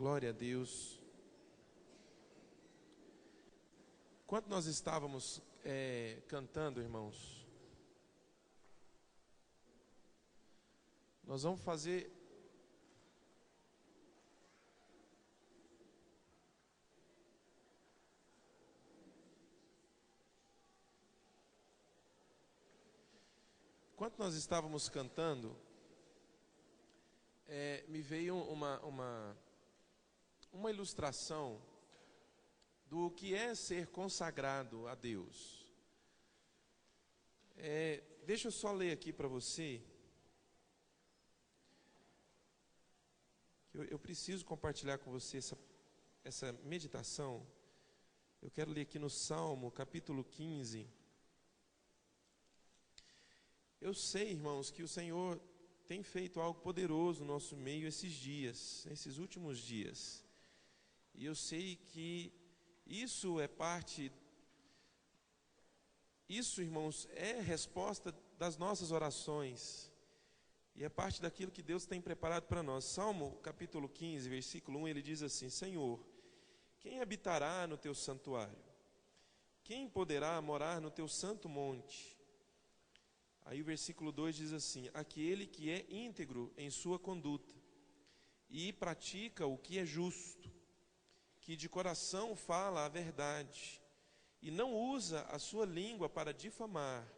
Glória a Deus. Enquanto nós estávamos cantando, irmãos, nós vamos fazer me veio uma ilustração do que é ser consagrado a Deus. Deixa eu só ler aqui para você. Eu preciso compartilhar com você essa meditação. Eu quero ler aqui no Salmo, capítulo 15. Eu sei, irmãos, que o Senhor tem feito algo poderoso no nosso meio esses dias, esses últimos dias. E eu sei que isso, irmãos, é resposta das nossas orações. E é parte daquilo que Deus tem preparado para nós. Salmo capítulo 15, versículo 1, ele diz assim: Senhor, quem habitará no teu santuário? Quem poderá morar no teu santo monte? Aí o versículo 2 diz assim: aquele que é íntegro em sua conduta e pratica o que é justo, que de coração fala a verdade e não usa a sua língua para difamar,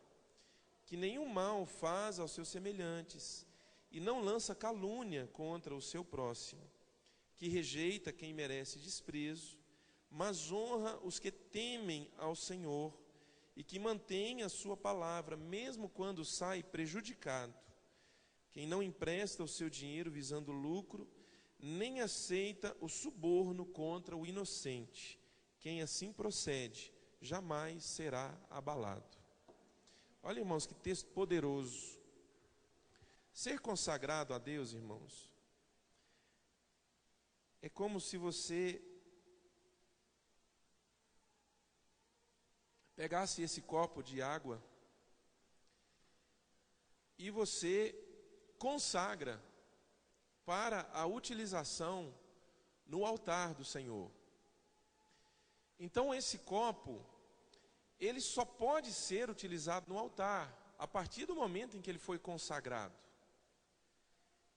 que nenhum mal faz aos seus semelhantes e não lança calúnia contra o seu próximo, que rejeita quem merece desprezo, mas honra os que temem ao Senhor e que mantém a sua palavra, mesmo quando sai prejudicado, quem não empresta o seu dinheiro visando lucro, nem aceita o suborno contra o inocente. Quem assim procede, jamais será abalado. Olha, irmãos, que texto poderoso. Ser consagrado a Deus, irmãos, é como se você pegasse esse copo de água e você consagra para a utilização no altar do Senhor. Então esse copo, ele só pode ser utilizado no altar a partir do momento em que ele foi consagrado.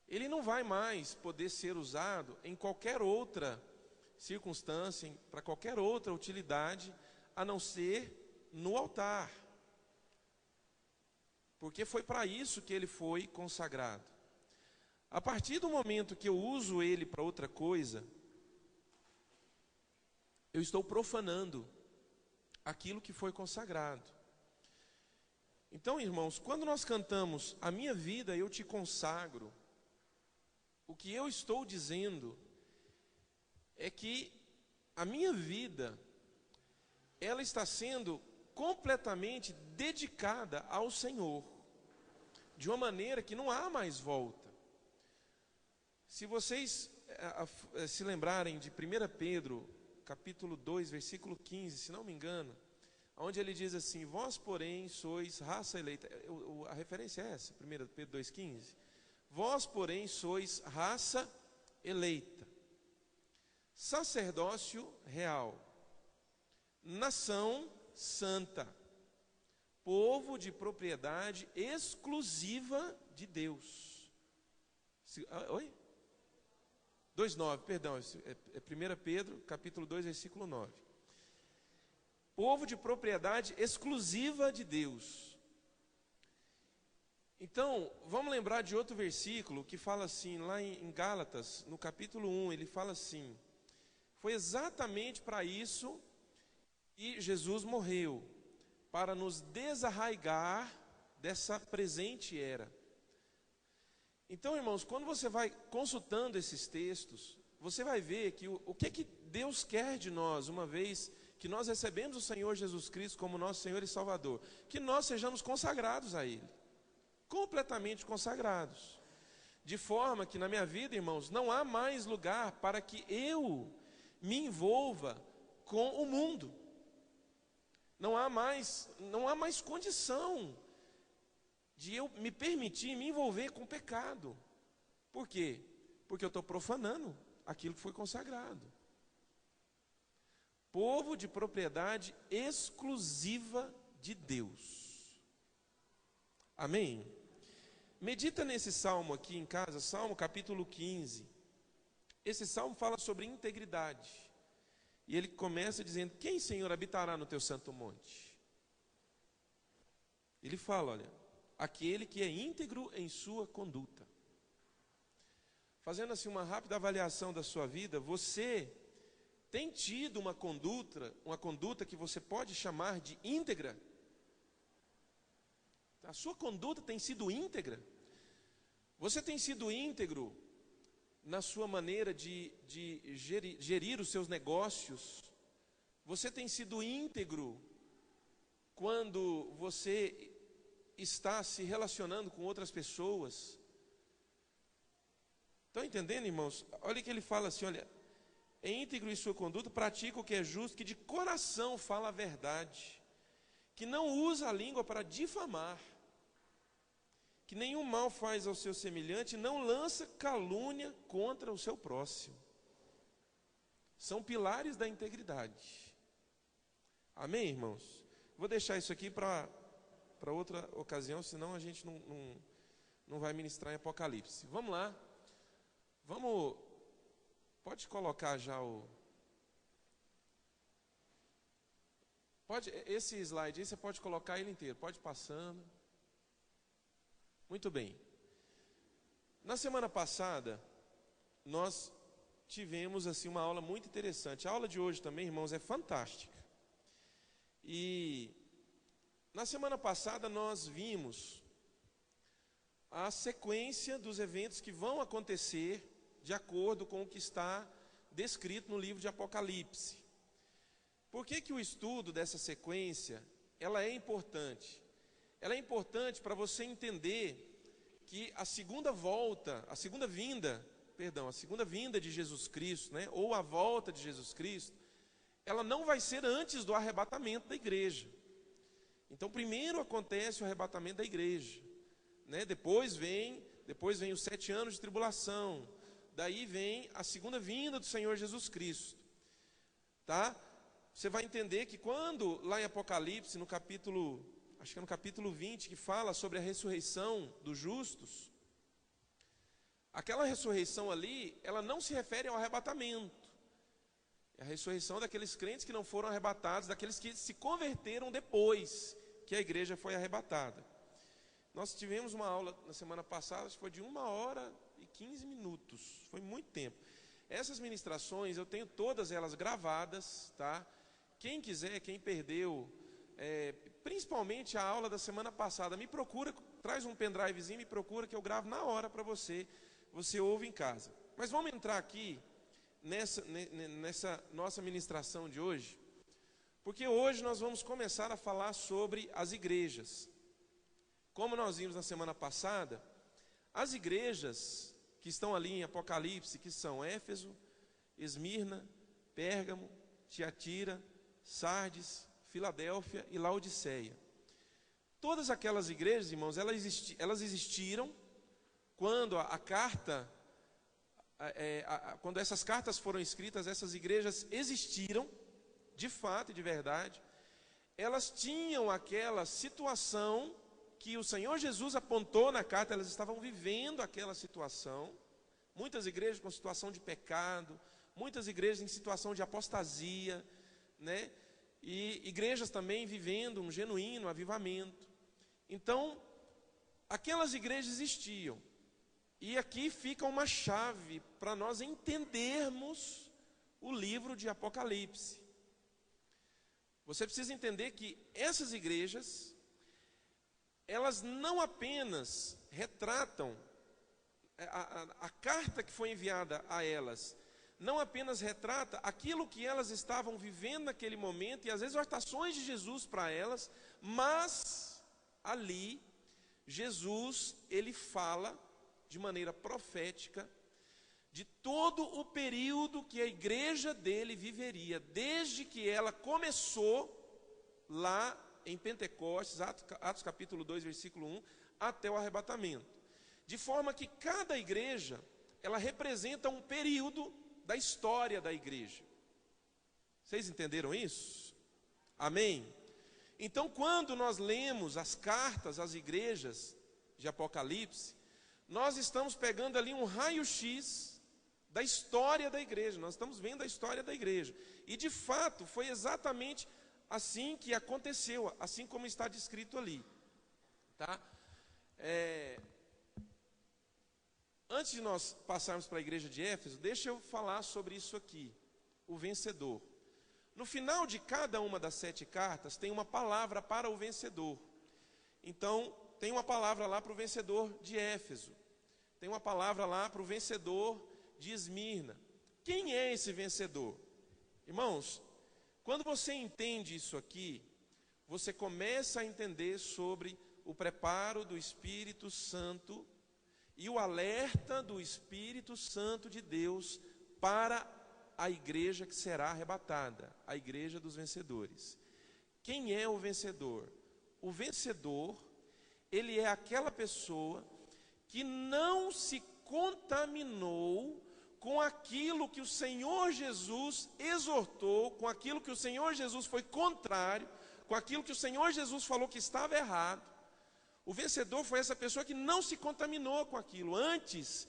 Ele não vai mais poder ser usado em qualquer outra circunstância, para qualquer outra utilidade, a não ser no altar, porque foi para isso que ele foi consagrado. A partir do momento que eu uso ele para outra coisa, eu estou profanando aquilo que foi consagrado. Então, irmãos, quando nós cantamos "A minha vida eu te consagro", o que eu estou dizendo é que a minha vida, ela está sendo completamente dedicada ao Senhor, de uma maneira que não há mais volta. Se vocês se lembrarem de 1 Pedro, capítulo 2, versículo 15, se não me engano, onde ele diz assim: vós, porém, sois raça eleita. A referência é essa, 1 Pedro 2,15. Vós, porém, sois raça eleita, sacerdócio real, nação santa, povo de propriedade exclusiva de Deus. Oi? 2,9, perdão, é 1 Pedro, capítulo 2, versículo 9. Povo de propriedade exclusiva de Deus. Então, vamos lembrar de outro versículo que fala assim, lá em Gálatas, no capítulo 1, ele fala assim: foi exatamente para isso que Jesus morreu, para nos desarraigar dessa presente era. Então, irmãos, quando você vai consultando esses textos, você vai ver que o que Deus quer de nós, uma vez que nós recebemos o Senhor Jesus Cristo como nosso Senhor e Salvador, que nós sejamos consagrados a Ele, completamente consagrados, de forma que na minha vida, irmãos, não há mais lugar para que eu me envolva com o mundo. Não há mais condição de eu me permitir me envolver com o pecado. Por quê? Porque eu estou profanando aquilo que foi consagrado. Povo de propriedade exclusiva de Deus. Amém? Medita nesse salmo aqui em casa, Salmo capítulo 15. Esse salmo fala sobre integridade. E ele começa dizendo: quem, Senhor, habitará no teu santo monte? Ele fala, olha, aquele que é íntegro em sua conduta. Fazendo assim uma rápida avaliação da sua vida, você tem tido uma conduta que você pode chamar de íntegra? A sua conduta tem sido íntegra? Você tem sido íntegro na sua maneira de gerir os seus negócios? Você tem sido íntegro quando você está se relacionando com outras pessoas? Estão entendendo, irmãos? Olha que ele fala assim, olha, é íntegro em sua conduta, pratica o que é justo, que de coração fala a verdade, que não usa a língua para difamar, que nenhum mal faz ao seu semelhante, não lança calúnia contra o seu próximo. São pilares da integridade. Amém, irmãos? Vou deixar isso aqui para outra ocasião, senão a gente não vai ministrar em Apocalipse. Vamos lá. Pode colocar já esse slide aí, você pode colocar ele inteiro, pode ir passando. Muito bem. Na semana passada, nós tivemos assim uma aula muito interessante. A aula de hoje também, irmãos, é fantástica. E na semana passada nós vimos a sequência dos eventos que vão acontecer de acordo com o que está descrito no livro de Apocalipse. Por que o estudo dessa sequência, ela é importante? Ela é importante para você entender que a segunda vinda de Jesus Cristo, né, ou a volta de Jesus Cristo, ela não vai ser antes do arrebatamento da igreja. Então, primeiro acontece o arrebatamento da igreja, né? Depois vem os 7 anos de tribulação, daí vem a segunda vinda do Senhor Jesus Cristo, tá? Você vai entender que quando lá em Apocalipse, no capítulo 20, que fala sobre a ressurreição dos justos, aquela ressurreição ali, ela não se refere ao arrebatamento. É a ressurreição daqueles crentes que não foram arrebatados, daqueles que se converteram depois que a igreja foi arrebatada. Nós tivemos uma aula na semana passada, acho que foi de 1h15, foi muito tempo. Essas ministrações, eu tenho todas elas gravadas, tá? Quem quiser, quem perdeu, principalmente a aula da semana passada, me procura, traz um pendrivezinho, me procura que eu gravo na hora para você ouve em casa. Mas vamos entrar aqui nessa nossa ministração de hoje, porque hoje nós vamos começar a falar sobre as igrejas. Como nós vimos na semana passada, as igrejas que estão ali em Apocalipse, que são Éfeso, Esmirna, Pérgamo, Tiatira, Sardes, Filadélfia e Laodiceia. Todas aquelas igrejas, irmãos, elas existiram quando quando essas cartas foram escritas. Essas igrejas existiram, de fato e de verdade. Elas tinham aquela situação que o Senhor Jesus apontou na carta, elas estavam vivendo aquela situação. Muitas igrejas com situação de pecado, muitas igrejas em situação de apostasia, né? E igrejas também vivendo um genuíno avivamento. Então, aquelas igrejas existiam. E aqui fica uma chave para nós entendermos o livro de Apocalipse. Você precisa entender que essas igrejas, elas não apenas retratam, a carta que foi enviada a elas, não apenas retrata aquilo que elas estavam vivendo naquele momento, e as exortações de Jesus para elas, mas ali, Jesus, ele fala de maneira profética de todo o período que a igreja dele viveria, desde que ela começou lá em Pentecostes, Atos capítulo 2, versículo 1, até o arrebatamento. De forma que cada igreja, ela representa um período da história da igreja. Vocês entenderam isso? Amém? Então, quando nós lemos as cartas às igrejas de Apocalipse, nós estamos pegando ali um raio-x da história da igreja, nós estamos vendo a história da igreja. E de fato, foi exatamente assim que aconteceu, assim como está descrito ali. Tá? Antes de nós passarmos para a igreja de Éfeso, deixa eu falar sobre isso aqui, o vencedor. No final de cada uma das 7 cartas, tem uma palavra para o vencedor. Então, tem uma palavra lá para o vencedor de Éfeso. Tem uma palavra lá para o vencedor de Esmirna. Quem é esse vencedor? Irmãos, quando você entende isso aqui, você começa a entender sobre o preparo do Espírito Santo e o alerta do Espírito Santo de Deus para a igreja que será arrebatada, a igreja dos vencedores. Quem é o vencedor? O vencedor, ele é aquela pessoa que não se contaminou com aquilo que o Senhor Jesus exortou, com aquilo que o Senhor Jesus foi contrário, com aquilo que o Senhor Jesus falou que estava errado. O vencedor foi essa pessoa que não se contaminou com aquilo. Antes,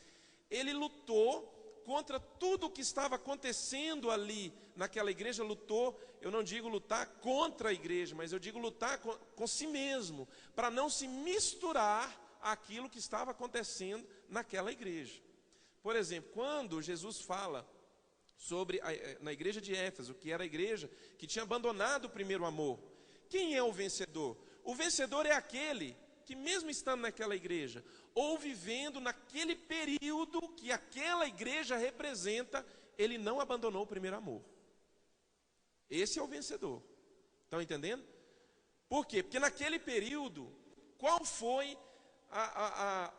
ele lutou contra tudo o que estava acontecendo ali naquela igreja. Lutou, eu não digo lutar contra a igreja, mas eu digo lutar com si mesmo, para não se misturar àquilo que estava acontecendo naquela igreja. Por exemplo, quando Jesus fala sobre na igreja de Éfeso, que era a igreja que tinha abandonado o primeiro amor, quem é o vencedor? O vencedor é aquele que, mesmo estando naquela igreja, ou vivendo naquele período que aquela igreja representa, ele não abandonou o primeiro amor. Esse é o vencedor. Estão entendendo? Por quê? Porque naquele período, qual foi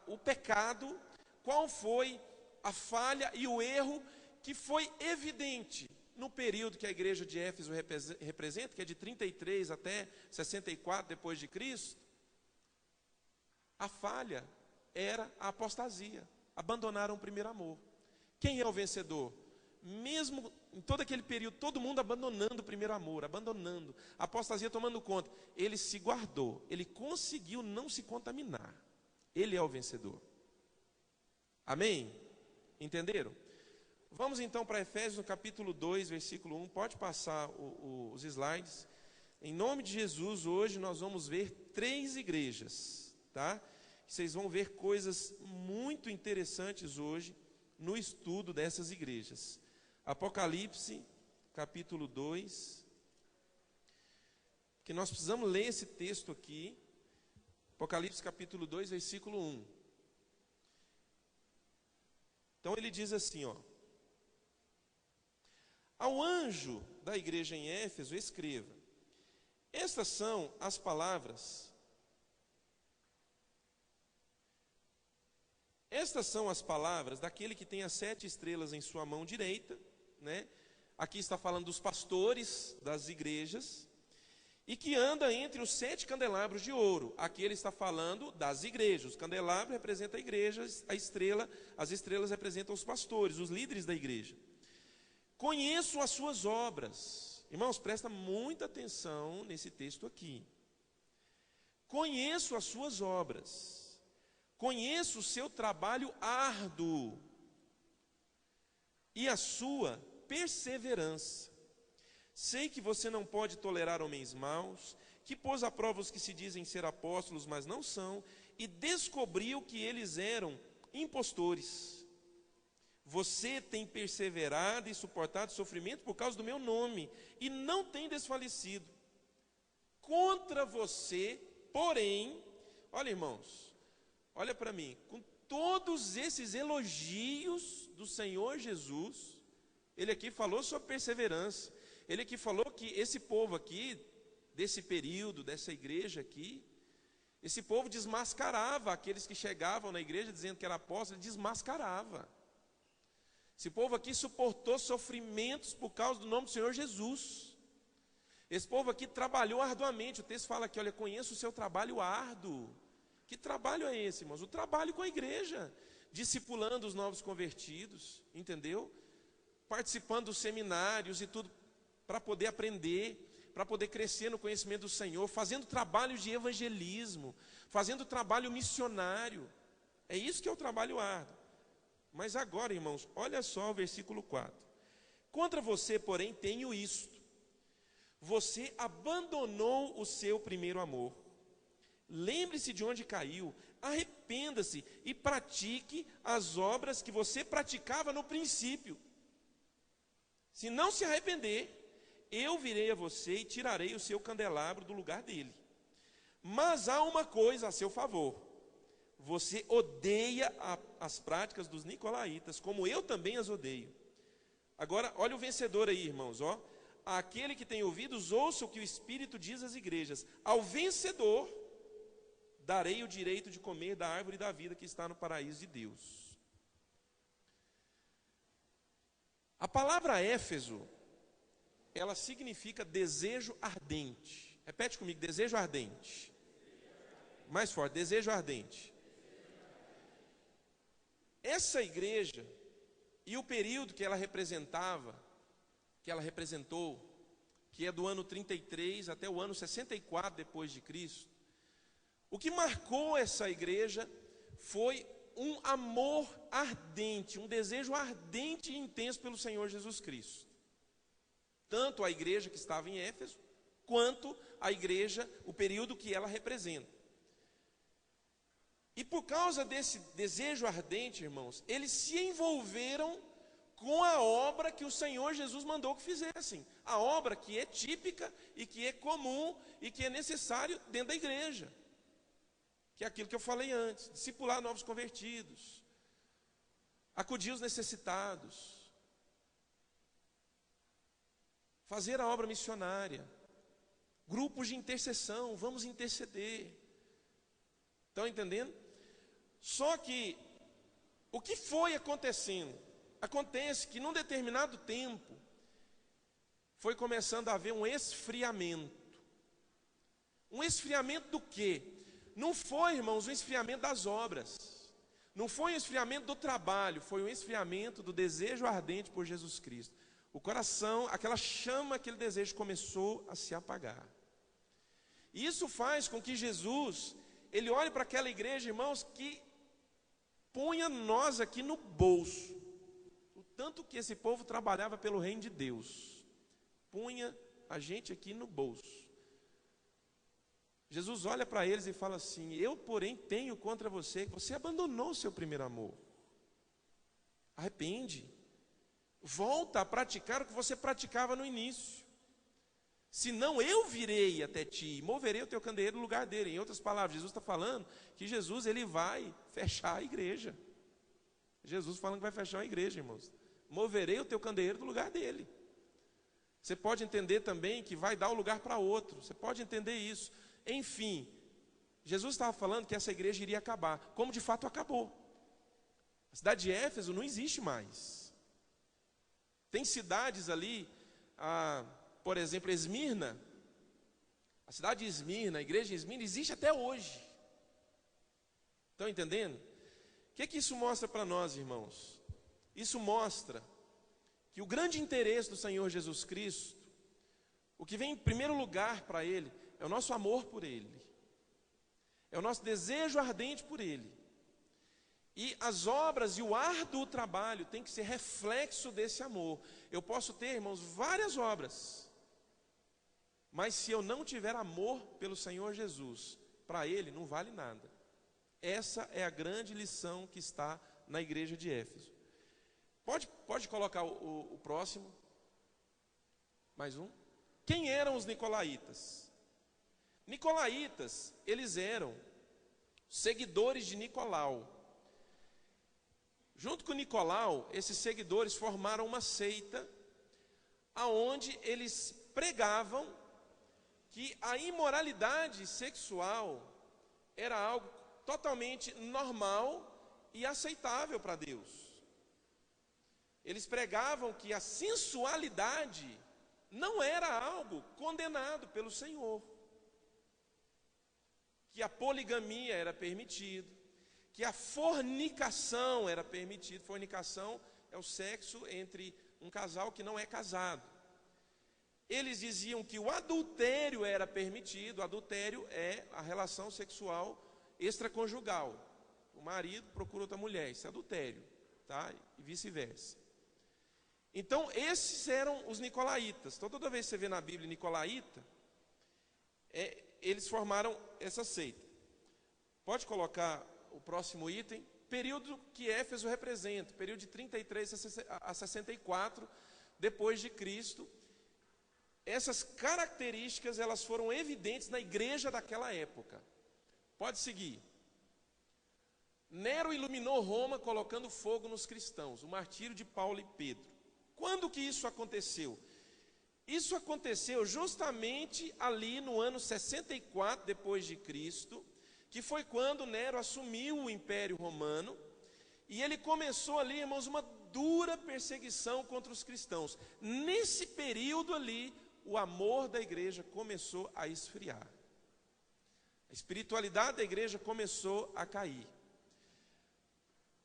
o pecado, qual foi a falha e o erro que foi evidente no período que a igreja de Éfeso representa, que é de 33 até 64 depois de Cristo? A falha era a apostasia, abandonaram o primeiro amor. Quem é o vencedor? Mesmo em todo aquele período, todo mundo abandonando o primeiro amor, abandonando, a apostasia tomando conta, ele se guardou, ele conseguiu não se contaminar. Ele é o vencedor. Amém? Entenderam? Vamos então para Efésios no capítulo 2, versículo 1, pode passar os slides. Em nome de Jesus, hoje nós vamos ver 3 igrejas. Tá? Vocês vão ver coisas muito interessantes hoje no estudo dessas igrejas. Apocalipse, capítulo 2, que nós precisamos ler esse texto aqui. Apocalipse, capítulo 2, versículo 1. Então ele diz assim, ó: ao anjo da igreja em Éfeso escreva: estas são as palavras daquele que tem as 7 estrelas em sua mão direita, né? Aqui está falando dos pastores das igrejas, e que anda entre os 7 candelabros de ouro. Aqui ele está falando das igrejas. O candelabro representa a igreja, as estrelas representam os pastores, os líderes da igreja. Conheço as suas obras. Irmãos, presta muita atenção nesse texto aqui. Conheço as suas obras. Conheço o seu trabalho árduo e a sua perseverança. Sei que você não pode tolerar homens maus, que pôs à prova os que se dizem ser apóstolos, mas não são, e descobriu que eles eram impostores. Você tem perseverado e suportado sofrimento por causa do meu nome, e não tem desfalecido. Contra você, porém, olha, irmãos, olha para mim, com todos esses elogios do Senhor Jesus, ele aqui falou sobre perseverança. Ele aqui falou que esse povo aqui, desse período, dessa igreja aqui, esse povo desmascarava aqueles que chegavam na igreja dizendo que era apóstolo, desmascarava. Esse povo aqui suportou sofrimentos por causa do nome do Senhor Jesus. Esse povo aqui trabalhou arduamente. O texto fala aqui, olha, conheço o seu trabalho árduo. Que trabalho é esse, irmãos? O trabalho com a igreja, discipulando os novos convertidos, entendeu? participando dos seminários e tudo, para poder aprender, para poder crescer no conhecimento do Senhor, fazendo trabalho de evangelismo, fazendo trabalho missionário. É isso que é o trabalho árduo. Mas agora, irmãos, olha só o versículo 4. Contra você, porém, tenho isto: você abandonou o seu primeiro amor. Lembre-se de onde caiu, arrependa-se e pratique as obras que você praticava no princípio. Se não se arrepender, eu virei a você e tirarei o seu candelabro do lugar dele. Mas há uma coisa a seu favor: você odeia as práticas dos nicolaítas, como eu também as odeio. Agora, olha o vencedor aí, irmãos, ó. Aquele que tem ouvidos, ouça o que o Espírito diz às igrejas. Ao vencedor, darei o direito de comer da árvore da vida que está no paraíso de Deus. A palavra Éfeso, ela significa desejo ardente. Repete comigo, desejo ardente. Mais forte, desejo ardente. Essa igreja e o período que ela representava, que ela representou, que é do ano 33 até o ano 64 depois de Cristo, o que marcou essa igreja foi um amor ardente, um desejo ardente e intenso pelo Senhor Jesus Cristo. Tanto a igreja que estava em Éfeso, quanto a igreja, o período que ela representa. E por causa desse desejo ardente, irmãos, eles se envolveram com a obra que o Senhor Jesus mandou que fizessem. A obra que é típica e que é comum e que é necessário dentro da igreja. Que é aquilo que eu falei antes: discipular novos convertidos, acudir os necessitados, fazer a obra missionária, grupos de intercessão, vamos interceder. Estão entendendo? Só que, o que foi acontecendo? Acontece que num determinado tempo, foi começando a haver um esfriamento. Um esfriamento do quê? Não foi, irmãos, um esfriamento das obras. Não foi um esfriamento do trabalho, foi um esfriamento do desejo ardente por Jesus Cristo. O coração, aquela chama, aquele desejo começou a se apagar. E isso faz com que Jesus, ele olhe para aquela igreja, irmãos, que punha nós aqui no bolso. O tanto que esse povo trabalhava pelo reino de Deus, punha a gente aqui no bolso. Jesus olha para eles e fala assim: eu, porém, tenho contra você que você abandonou o seu primeiro amor. Arrepende, volta a praticar o que você praticava no início. Senão eu virei até ti e moverei o teu candeeiro no lugar dele. Em outras palavras, Jesus está falando que Jesus, ele vai fechar a igreja. Jesus falando que vai fechar a igreja, irmãos. Moverei o teu candeeiro do lugar dele. Você pode entender também que vai dar o lugar para outro. Você pode entender isso. Enfim, Jesus estava falando que essa igreja iria acabar, como de fato acabou. A cidade de Éfeso não existe mais. Tem cidades ali, por exemplo, Esmirna. A cidade de Esmirna, a igreja de Esmirna existe até hoje. Estão entendendo? O que isso mostra para nós, irmãos? Isso mostra que o grande interesse do Senhor Jesus Cristo, o que vem em primeiro lugar para Ele, é o nosso amor por Ele, é o nosso desejo ardente por Ele. E as obras e o árduo trabalho tem que ser reflexo desse amor. Eu posso ter, irmãos, várias obras, mas se eu não tiver amor pelo Senhor Jesus, para Ele não vale nada. Essa é a grande lição que está na igreja de Éfeso. Pode colocar o próximo. Mais um. Quem eram os nicolaítas? Nicolaítas, eles eram seguidores de Nicolau. Junto com Nicolau, esses seguidores formaram uma seita, aonde eles pregavam que a imoralidade sexual era algo totalmente normal e aceitável para Deus. Eles pregavam que a sensualidade não era algo condenado pelo Senhor, que a poligamia era permitido, que a fornicação era permitida. Fornicação é o sexo entre um casal que não é casado. Eles diziam que o adultério era permitido. O adultério é a relação sexual extraconjugal. O marido procura outra mulher, isso é adultério, tá? E vice-versa. Então, esses eram os nicolaítas. Então, toda vez que você vê na Bíblia nicolaíta, eles formaram essa seita. Pode colocar o próximo item. Período que Éfeso representa, período de 33 a 64 depois de Cristo. Essas características, elas foram evidentes na igreja daquela época. Pode seguir. Nero iluminou Roma colocando fogo nos cristãos, o martírio de Paulo e Pedro. Quando que isso aconteceu? Isso aconteceu justamente ali no ano 64 depois de Cristo, que foi quando Nero assumiu o Império Romano, e ele começou ali, irmãos, uma dura perseguição contra os cristãos. Nesse período ali, o amor da igreja começou a esfriar. A espiritualidade da igreja começou a cair.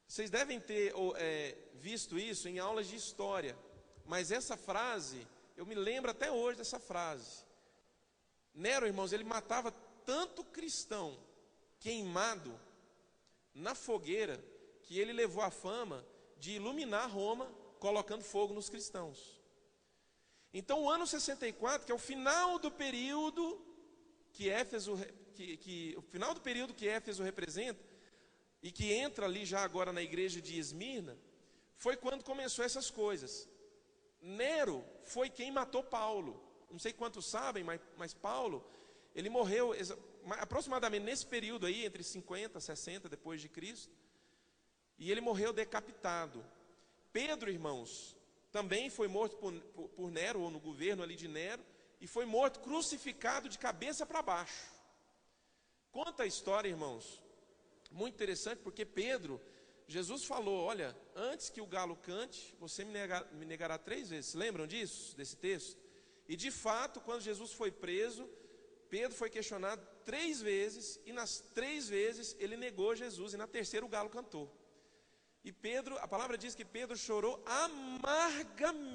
Vocês devem ter visto isso em aulas de história, mas essa frase, eu me lembro até hoje dessa frase. Nero, irmãos, ele matava tanto cristão queimado na fogueira, que ele levou a fama de iluminar Roma, colocando fogo nos cristãos. Então, o ano 64, que é o final do período que Éfeso, o final do período que Éfeso representa, e que entra ali já agora na igreja de Esmirna, foi quando começou essas coisas. Nero foi quem matou Paulo. Não sei quantos sabem, mas Paulo, ele morreu aproximadamente nesse período aí, entre 50 e 60 depois de Cristo, e ele morreu decapitado. Pedro, irmãos, também foi morto por Nero, ou no governo ali de Nero, e foi morto crucificado de cabeça para baixo. Conta a história, irmãos, muito interessante, porque Pedro, Jesus falou, olha, antes que o galo cante, você me negará 3 vezes. Lembram disso, desse texto? E de fato, quando Jesus foi preso, Pedro foi questionado 3 vezes, e nas 3 vezes ele negou Jesus, e na terceira o galo cantou. E Pedro, a palavra diz que Pedro chorou amargamente,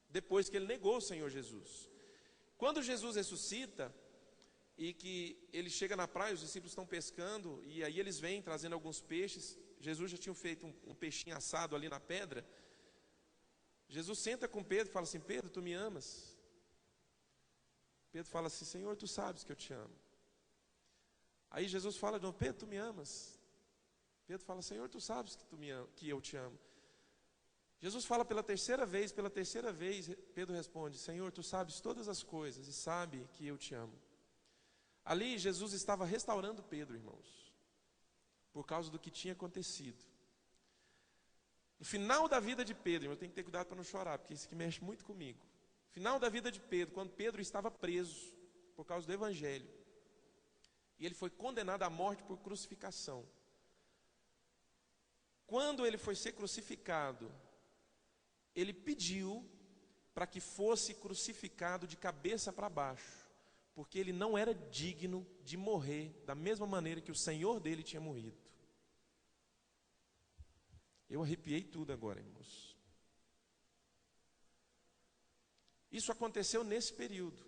depois que ele negou o Senhor Jesus. Quando Jesus ressuscita, e que ele chega na praia, os discípulos estão pescando, e aí eles vêm trazendo alguns peixes. Jesus já tinha feito um peixinho assado ali na pedra. Jesus senta com Pedro e fala assim, Pedro, tu me amas? Pedro fala assim, Senhor, tu sabes que eu te amo. Aí Jesus fala de novo, Pedro, tu me amas? Pedro fala, Senhor, tu sabes que eu te amo. Jesus fala pela terceira vez, Pedro responde, Senhor, tu sabes todas as coisas e sabe que eu te amo. Ali Jesus estava restaurando Pedro, irmãos, por causa do que tinha acontecido. No final da vida de Pedro, eu tenho que ter cuidado para não chorar, porque isso aqui mexe muito comigo. No final da vida de Pedro, quando Pedro estava preso por causa do Evangelho, e ele foi condenado à morte por crucificação. Quando ele foi ser crucificado, ele pediu para que fosse crucificado de cabeça para baixo, porque ele não era digno de morrer da mesma maneira que o Senhor dele tinha morrido. Eu arrepiei tudo agora, irmãos. Isso aconteceu nesse período.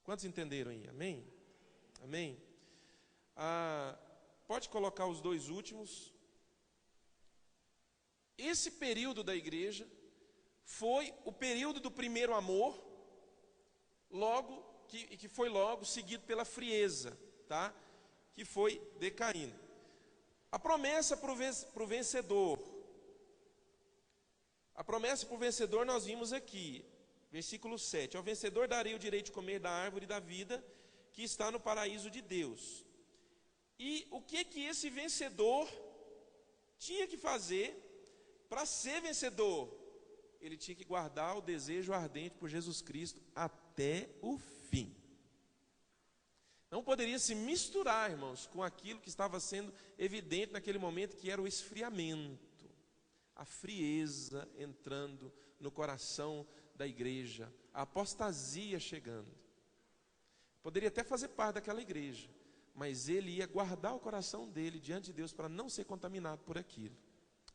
Quantos entenderam aí? Amém? Amém? Pode colocar os 2 últimos. Esse período da igreja foi o período do primeiro amor, que foi logo seguido pela frieza, tá? Que foi decaindo. A promessa para o vencedor. A promessa para o vencedor nós vimos aqui, versículo 7. Ao vencedor darei o direito de comer da árvore da vida, que está no paraíso de Deus. E o que esse vencedor tinha que fazer para ser vencedor? Ele tinha que guardar o desejo ardente por Jesus Cristo até o fim. Não poderia se misturar, irmãos, com aquilo que estava sendo evidente naquele momento, que era o esfriamento, a frieza entrando no coração da igreja, a apostasia chegando. Poderia até fazer parte daquela igreja, mas ele ia guardar o coração dele diante de Deus para não ser contaminado por aquilo.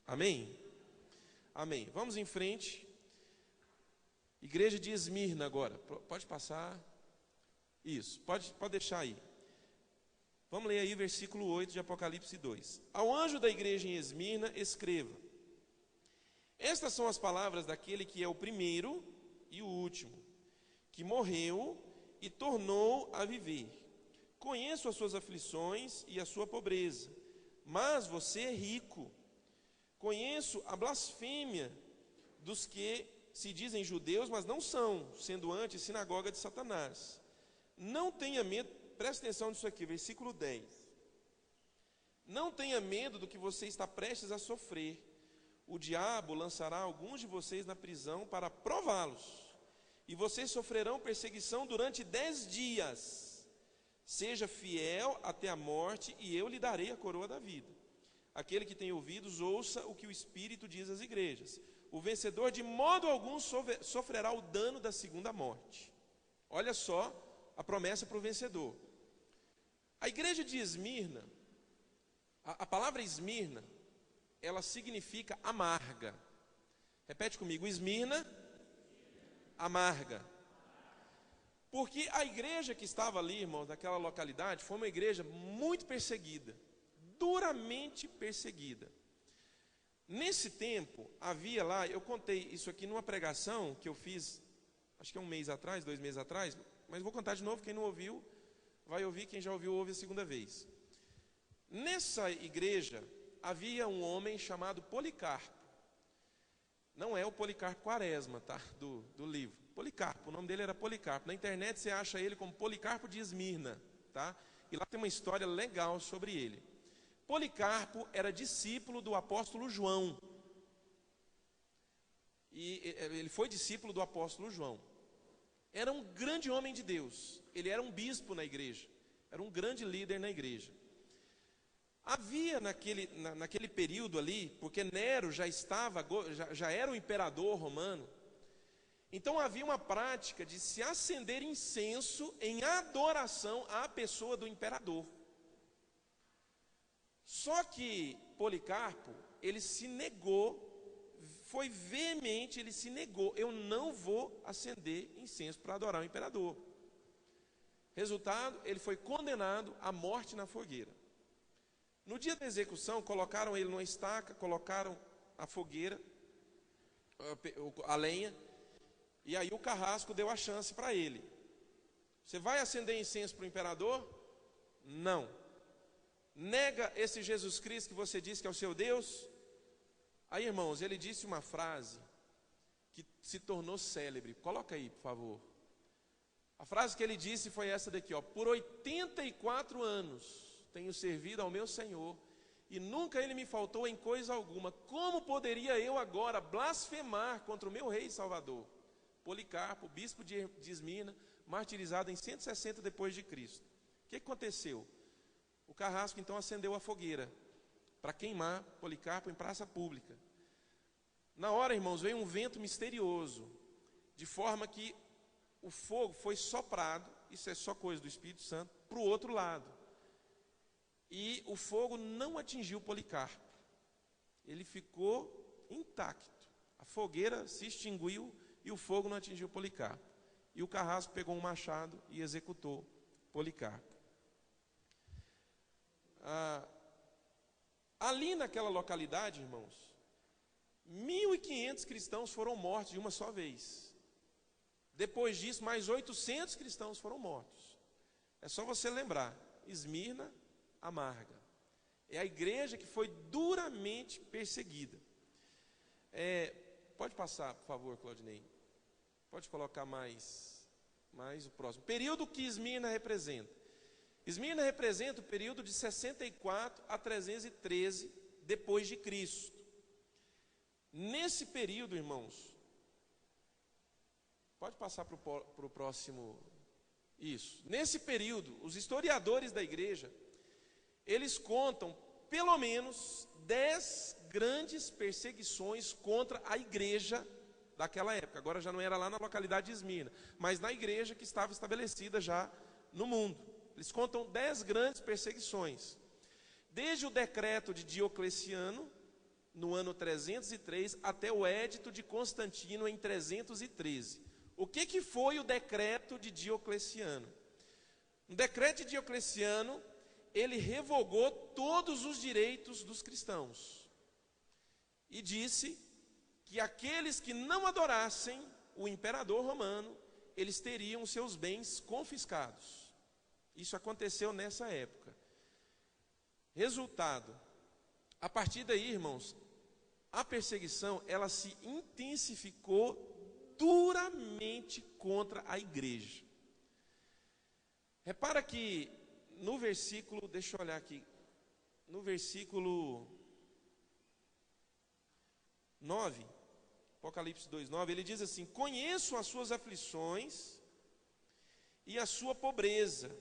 Amém? Amém. Vamos em frente. Igreja de Esmirna agora. Pode passar. Isso, pode deixar aí. Vamos ler aí versículo 8 de Apocalipse 2. Ao anjo da igreja em Esmirna, escreva: estas são as palavras daquele que é o primeiro e o último, que morreu e tornou a viver. Conheço as suas aflições e a sua pobreza, mas você é rico. Conheço a blasfêmia dos que se dizem judeus, mas não são, sendo antes sinagoga de Satanás. Não tenha medo, presta atenção nisso aqui, versículo 10. Não tenha medo do que você está prestes a sofrer. O diabo lançará alguns de vocês na prisão para prová-los, e vocês sofrerão perseguição durante 10 dias. Seja fiel até a morte, e eu lhe darei a coroa da vida. Aquele que tem ouvidos, ouça o que o Espírito diz às igrejas. O vencedor de modo algum sofrerá o dano da segunda morte. Olha só a promessa para o vencedor. A igreja de Esmirna, a palavra Esmirna, ela significa amarga. Repete comigo, Esmirna, amarga. Porque a igreja que estava ali, irmãos, naquela localidade, foi uma igreja muito perseguida, duramente perseguida. Nesse tempo, havia lá, eu contei isso aqui numa pregação que eu fiz, acho que 1 mês atrás, 2 meses atrás, mas vou contar de novo, quem não ouviu, vai ouvir, quem já ouviu, ouve a segunda vez. Nessa igreja, havia um homem chamado Policarpo. Não é o Policarpo Quaresma, tá? Do livro. Policarpo, o nome dele era Policarpo. Na internet você acha ele como Policarpo de Esmirna, tá? E lá tem uma história legal sobre ele. Policarpo era discípulo do apóstolo João. E ele foi discípulo do apóstolo João. Era um grande homem de Deus. Ele era um bispo na igreja. Era um grande líder na igreja. Havia naquele período ali, porque Nero já era o imperador romano. Então havia uma prática de se acender incenso em adoração à pessoa do imperador. Só que Policarpo, ele se negou, foi veemente, ele se negou: eu não vou acender incenso para adorar o imperador. Resultado, ele foi condenado à morte na fogueira. No dia da execução, colocaram ele numa estaca, colocaram a fogueira, a lenha, e aí o carrasco deu a chance para ele. Você vai acender incenso para o imperador? Não. Nega esse Jesus Cristo que você diz que é o seu Deus? Aí, irmãos, ele disse uma frase que se tornou célebre. Coloca aí, por favor. A frase que ele disse foi essa daqui, ó: por 84 anos tenho servido ao meu Senhor, e nunca ele me faltou em coisa alguma. Como poderia eu agora blasfemar contra o meu rei e salvador? Policarpo, bispo de Esmirna, martirizado em 160 depois de Cristo. O que aconteceu? O carrasco então acendeu a fogueira para queimar Policarpo em praça pública. Na hora, irmãos, veio um vento misterioso, de forma que o fogo foi soprado, isso é só coisa do Espírito Santo, para o outro lado. E o fogo não atingiu Policarpo. Ele ficou intacto. A fogueira se extinguiu e o fogo não atingiu Policarpo. E o carrasco pegou um machado e executou Policarpo. Ali naquela localidade, irmãos, 1.500 cristãos foram mortos de uma só vez. Depois disso, mais 800 cristãos foram mortos. É só você lembrar, Esmirna, amarga. É a igreja que foi duramente perseguida. Pode passar, por favor, Claudinei. Pode colocar mais o próximo. Período que Esmirna representa. Esmirna representa o período de 64 a 313 depois de Cristo. Nesse período, irmãos, pode passar para o próximo. Isso. Nesse período, os historiadores da igreja, eles contam pelo menos 10 grandes perseguições contra a igreja daquela época. Agora já não era lá na localidade de Esmirna, mas na igreja que estava estabelecida já no mundo. Eles contam 10 grandes perseguições. Desde o decreto de Diocleciano, no ano 303, até o Édito de Constantino, em 313. O que foi o decreto de Diocleciano? No decreto de Diocleciano, ele revogou todos os direitos dos cristãos e disse que aqueles que não adorassem o imperador romano, eles teriam seus bens confiscados. Isso aconteceu nessa época. Resultado, a partir daí, irmãos, a perseguição, ela se intensificou duramente contra a igreja. Repara que no versículo, deixa eu olhar aqui, no versículo 9, Apocalipse 2:9, ele diz assim: conheço as suas aflições e a sua pobreza,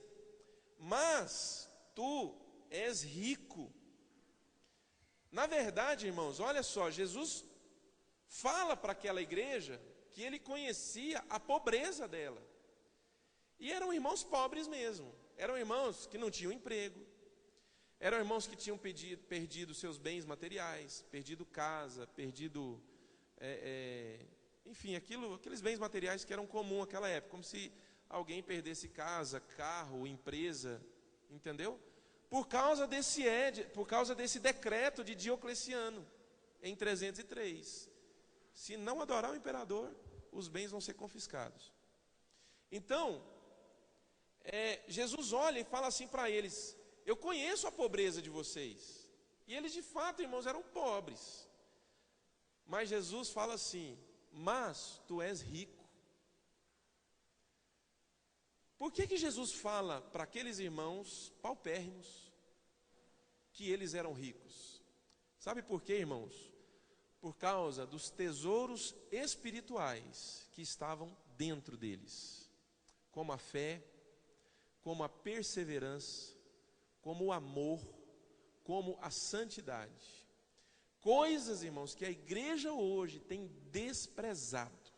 mas tu és rico. Na verdade, irmãos, olha só, Jesus fala para aquela igreja que ele conhecia a pobreza dela. E eram irmãos pobres mesmo, eram irmãos que não tinham emprego, eram irmãos que tinham perdido seus bens materiais, perdido casa, perdido, enfim, aqueles bens materiais que eram comuns naquela época, como se alguém perdesse casa, carro, empresa, entendeu? Por causa desse decreto de Diocleciano, em 303. Se não adorar o imperador, os bens vão ser confiscados. Então, Jesus olha e fala assim para eles: eu conheço a pobreza de vocês. E eles de fato, irmãos, eram pobres. Mas Jesus fala assim: mas tu és rico. Por que Jesus fala para aqueles irmãos paupérrimos que eles eram ricos? Sabe por quê, irmãos? Por causa dos tesouros espirituais que estavam dentro deles, como a fé, como a perseverança, como o amor, como a santidade. Coisas, irmãos, que a igreja hoje tem desprezado.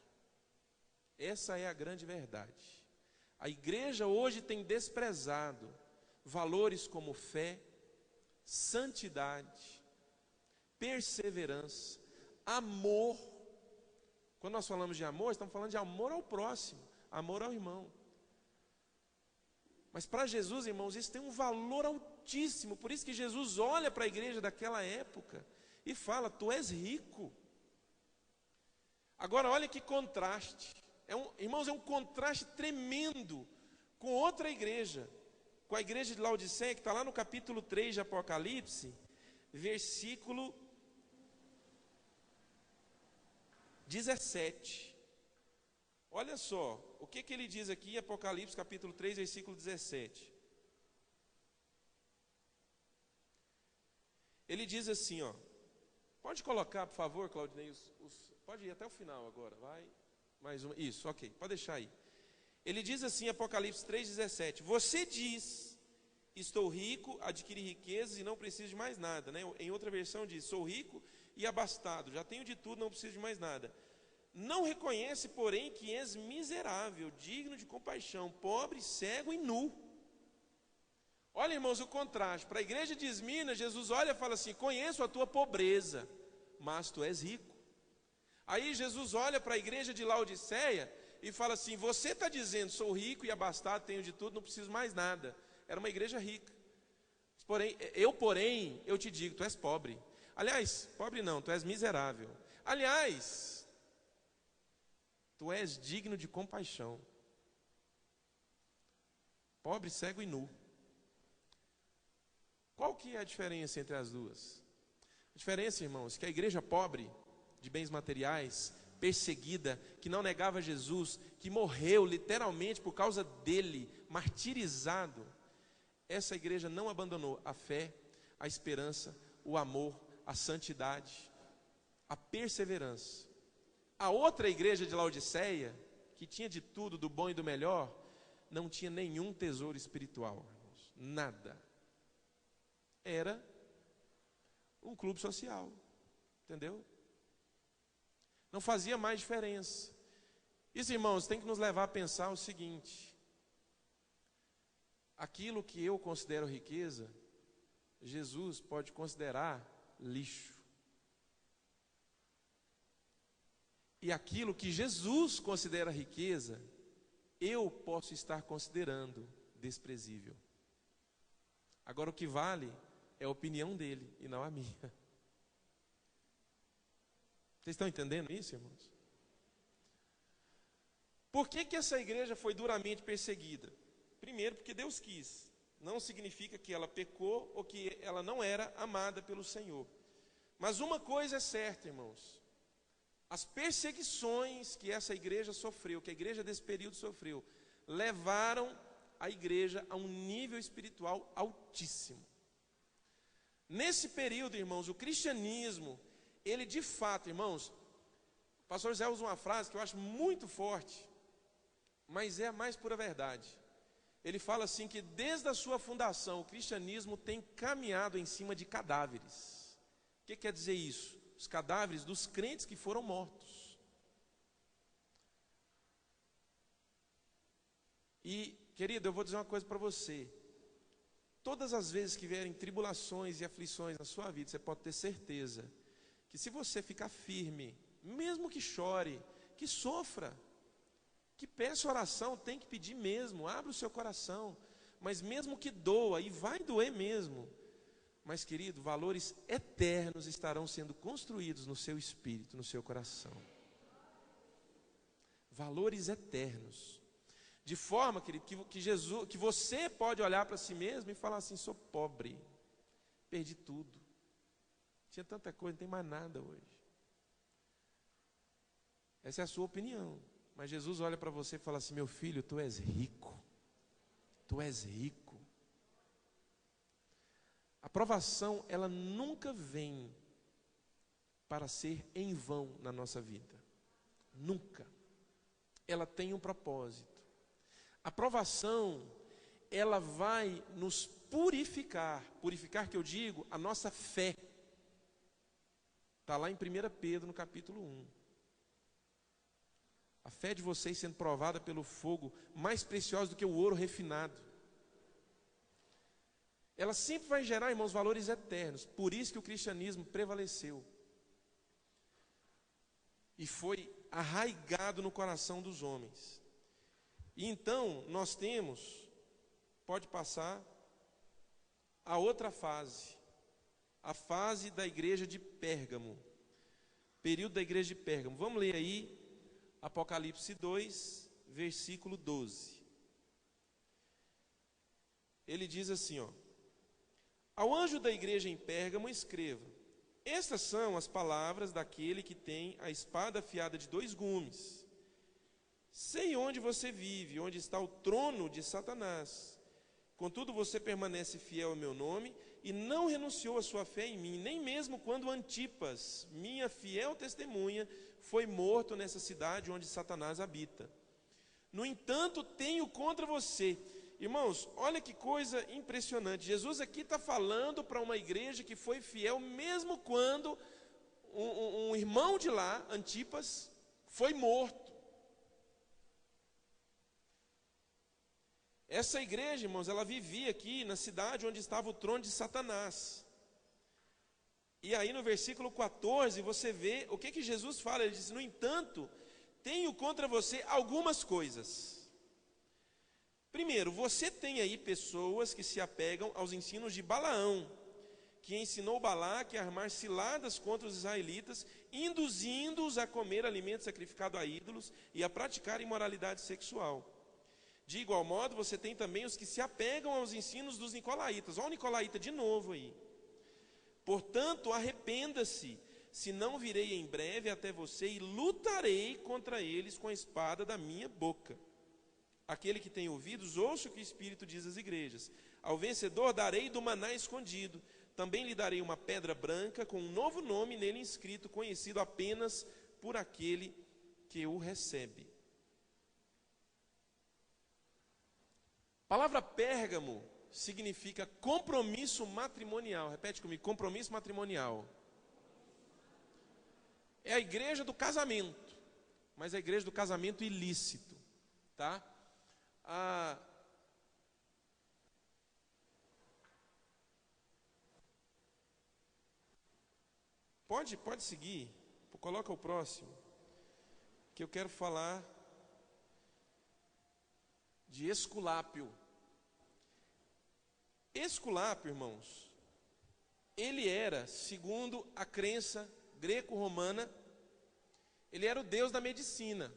Essa é a grande verdade. A igreja hoje tem desprezado valores como fé, santidade, perseverança, amor. Quando nós falamos de amor, estamos falando de amor ao próximo, amor ao irmão. Mas para Jesus, irmãos, isso tem um valor altíssimo. Por isso que Jesus olha para a igreja daquela época e fala: tu és rico. Agora olha que contraste. Irmãos, é um contraste tremendo com outra igreja, com a igreja de Laodiceia, que está lá no capítulo 3 de Apocalipse, versículo 17. Olha só, o que ele diz aqui em Apocalipse capítulo 3, versículo 17. Ele diz assim, ó, pode colocar, por favor, Claudinei, pode ir até o final agora, vai. Mais uma, isso, ok, pode deixar aí. Ele diz assim, Apocalipse 3,17: você diz, estou rico, adquiri riquezas e não preciso de mais nada, né? Em outra versão diz, sou rico e abastado, já tenho de tudo, não preciso de mais nada. Não reconhece, porém, que és miserável, digno de compaixão, pobre, cego e nu. Olha, irmãos, o contraste. Para a igreja de Esmirna, Jesus olha e fala assim: conheço a tua pobreza, mas tu és rico. Aí Jesus olha para a igreja de Laodiceia e fala assim: você está dizendo, sou rico e abastado, tenho de tudo, não preciso mais nada. Era uma igreja rica. Porém, eu te digo, tu és pobre. Aliás, pobre não, tu és miserável. Aliás, tu és digno de compaixão. Pobre, cego e nu. Qual que é a diferença entre as duas? A diferença, irmãos, é que a igreja pobre, de bens materiais, perseguida, que não negava Jesus, que morreu literalmente por causa dele, martirizado, essa igreja não abandonou a fé, a esperança, o amor, a santidade, a perseverança. A outra igreja de Laodiceia, que tinha de tudo, do bom e do melhor, não tinha nenhum tesouro espiritual, irmãos, nada. Era um clube social, entendeu? Não fazia mais diferença. Isso, irmãos, tem que nos levar a pensar o seguinte: aquilo que eu considero riqueza, Jesus pode considerar lixo. e aquilo que Jesus considera riqueza, eu posso estar considerando desprezível. Agora, o que vale é a opinião dele e não a minha. Vocês estão entendendo isso, irmãos? Por que essa igreja foi duramente perseguida? Primeiro, porque Deus quis. Não significa que ela pecou ou que ela não era amada pelo Senhor. Mas uma coisa é certa, irmãos. As perseguições que essa igreja sofreu, que a igreja desse período sofreu, levaram a igreja a um nível espiritual altíssimo. Nesse período, irmãos, o cristianismo, ele de fato, irmãos, o pastor José usa uma frase que eu acho muito forte, mas é a mais pura verdade. Ele fala assim que desde a sua fundação, o cristianismo tem caminhado em cima de cadáveres. O que quer dizer isso? Os cadáveres dos crentes que foram mortos. E, querido, eu vou dizer uma coisa para você. Todas as vezes que vierem tribulações e aflições na sua vida, você pode ter certeza que se você ficar firme, mesmo que chore, que sofra, que peça oração, tem que pedir mesmo, abre o seu coração, mas mesmo que doa, e vai doer mesmo, mas querido, valores eternos estarão sendo construídos no seu espírito, no seu coração. Valores eternos. De forma, querido, que você pode olhar para si mesmo e falar assim: sou pobre, perdi tudo, tinha tanta coisa, não tem mais nada hoje. Essa é a sua opinião. Mas Jesus olha para você e fala assim: meu filho, tu és rico. Tu és rico. A provação, ela nunca vem para ser em vão na nossa vida. Nunca. Ela tem um propósito. A provação, ela vai nos purificar. Purificar, que eu digo, a nossa fé. Está lá em 1 Pedro, no capítulo 1. A fé de vocês sendo provada pelo fogo, mais preciosa do que o ouro refinado. Ela sempre vai gerar, irmãos, valores eternos. Por isso que o cristianismo prevaleceu. E foi arraigado no coração dos homens. E então, nós temos, pode passar, a outra fase. A fase da igreja de Pérgamo. Período da igreja de Pérgamo. Vamos ler aí Apocalipse 2, versículo 12. Ele diz assim, ó: ao anjo da igreja em Pérgamo escreva: estas são as palavras daquele que tem a espada afiada de 2 gumes. Sei onde você vive, onde está o trono de Satanás. Contudo, você permanece fiel ao meu nome e não renunciou à sua fé em mim, nem mesmo quando Antipas, minha fiel testemunha, foi morto nessa cidade onde Satanás habita. No entanto, tenho contra você. Irmãos, olha que coisa impressionante. Jesus aqui está falando para uma igreja que foi fiel, mesmo quando um irmão de lá, Antipas, foi morto. Essa igreja, irmãos, ela vivia aqui na cidade onde estava o trono de Satanás. E aí no versículo 14 você vê o que Jesus fala. Ele diz: no entanto, tenho contra você algumas coisas. Primeiro, você tem aí pessoas que se apegam aos ensinos de Balaão, que ensinou Balaque a armar ciladas contra os israelitas, induzindo-os a comer alimentos sacrificados a ídolos e a praticar imoralidade sexual. De igual modo, você tem também os que se apegam aos ensinos dos nicolaítas. Olha o nicolaíta de novo aí. Portanto, arrependa-se, senão virei em breve até você e lutarei contra eles com a espada da minha boca. Aquele que tem ouvidos, ouça o que o Espírito diz às igrejas. Ao vencedor darei do maná escondido. Também lhe darei uma pedra branca com um novo nome nele inscrito, conhecido apenas por aquele que o recebe. A palavra Pérgamo significa compromisso matrimonial. Repete comigo: compromisso matrimonial. É a igreja do casamento, mas é a igreja do casamento ilícito, tá? Pode seguir, coloca o próximo. que eu quero falar de Esculápio. Esculápio, irmãos, ele era, segundo a crença greco-romana, ele era o deus da medicina,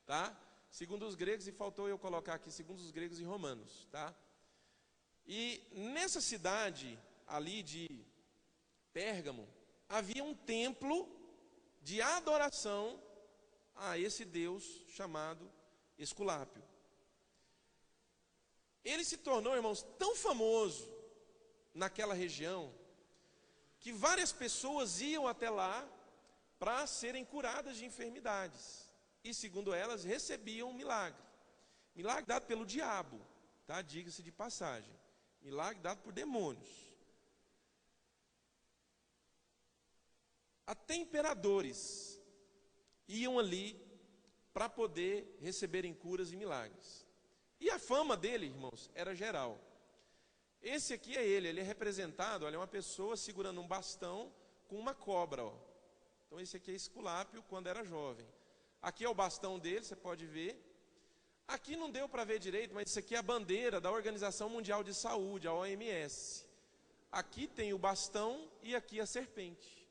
tá? Segundo os gregos, e faltou eu colocar aqui, segundo os gregos e romanos, tá? E nessa cidade ali de Pérgamo, havia um templo de adoração a esse deus chamado Esculápio. Ele se tornou, irmãos, tão famoso naquela região, que várias pessoas iam até lá para serem curadas de enfermidades. E, segundo elas, recebiam um milagre. Milagre dado pelo diabo, tá? Diga-se de passagem. Milagre dado por demônios. Até imperadores iam ali para poder receberem curas e milagres. E a fama dele, irmãos, era geral. Esse aqui é ele é representado, olha, é uma pessoa segurando um bastão com uma cobra, ó. Então esse aqui é Esculápio quando era jovem. Aqui é o bastão dele, você pode ver. Aqui não deu para ver direito, mas isso aqui é a bandeira da Organização Mundial de Saúde, a OMS. Aqui tem o bastão e aqui a serpente.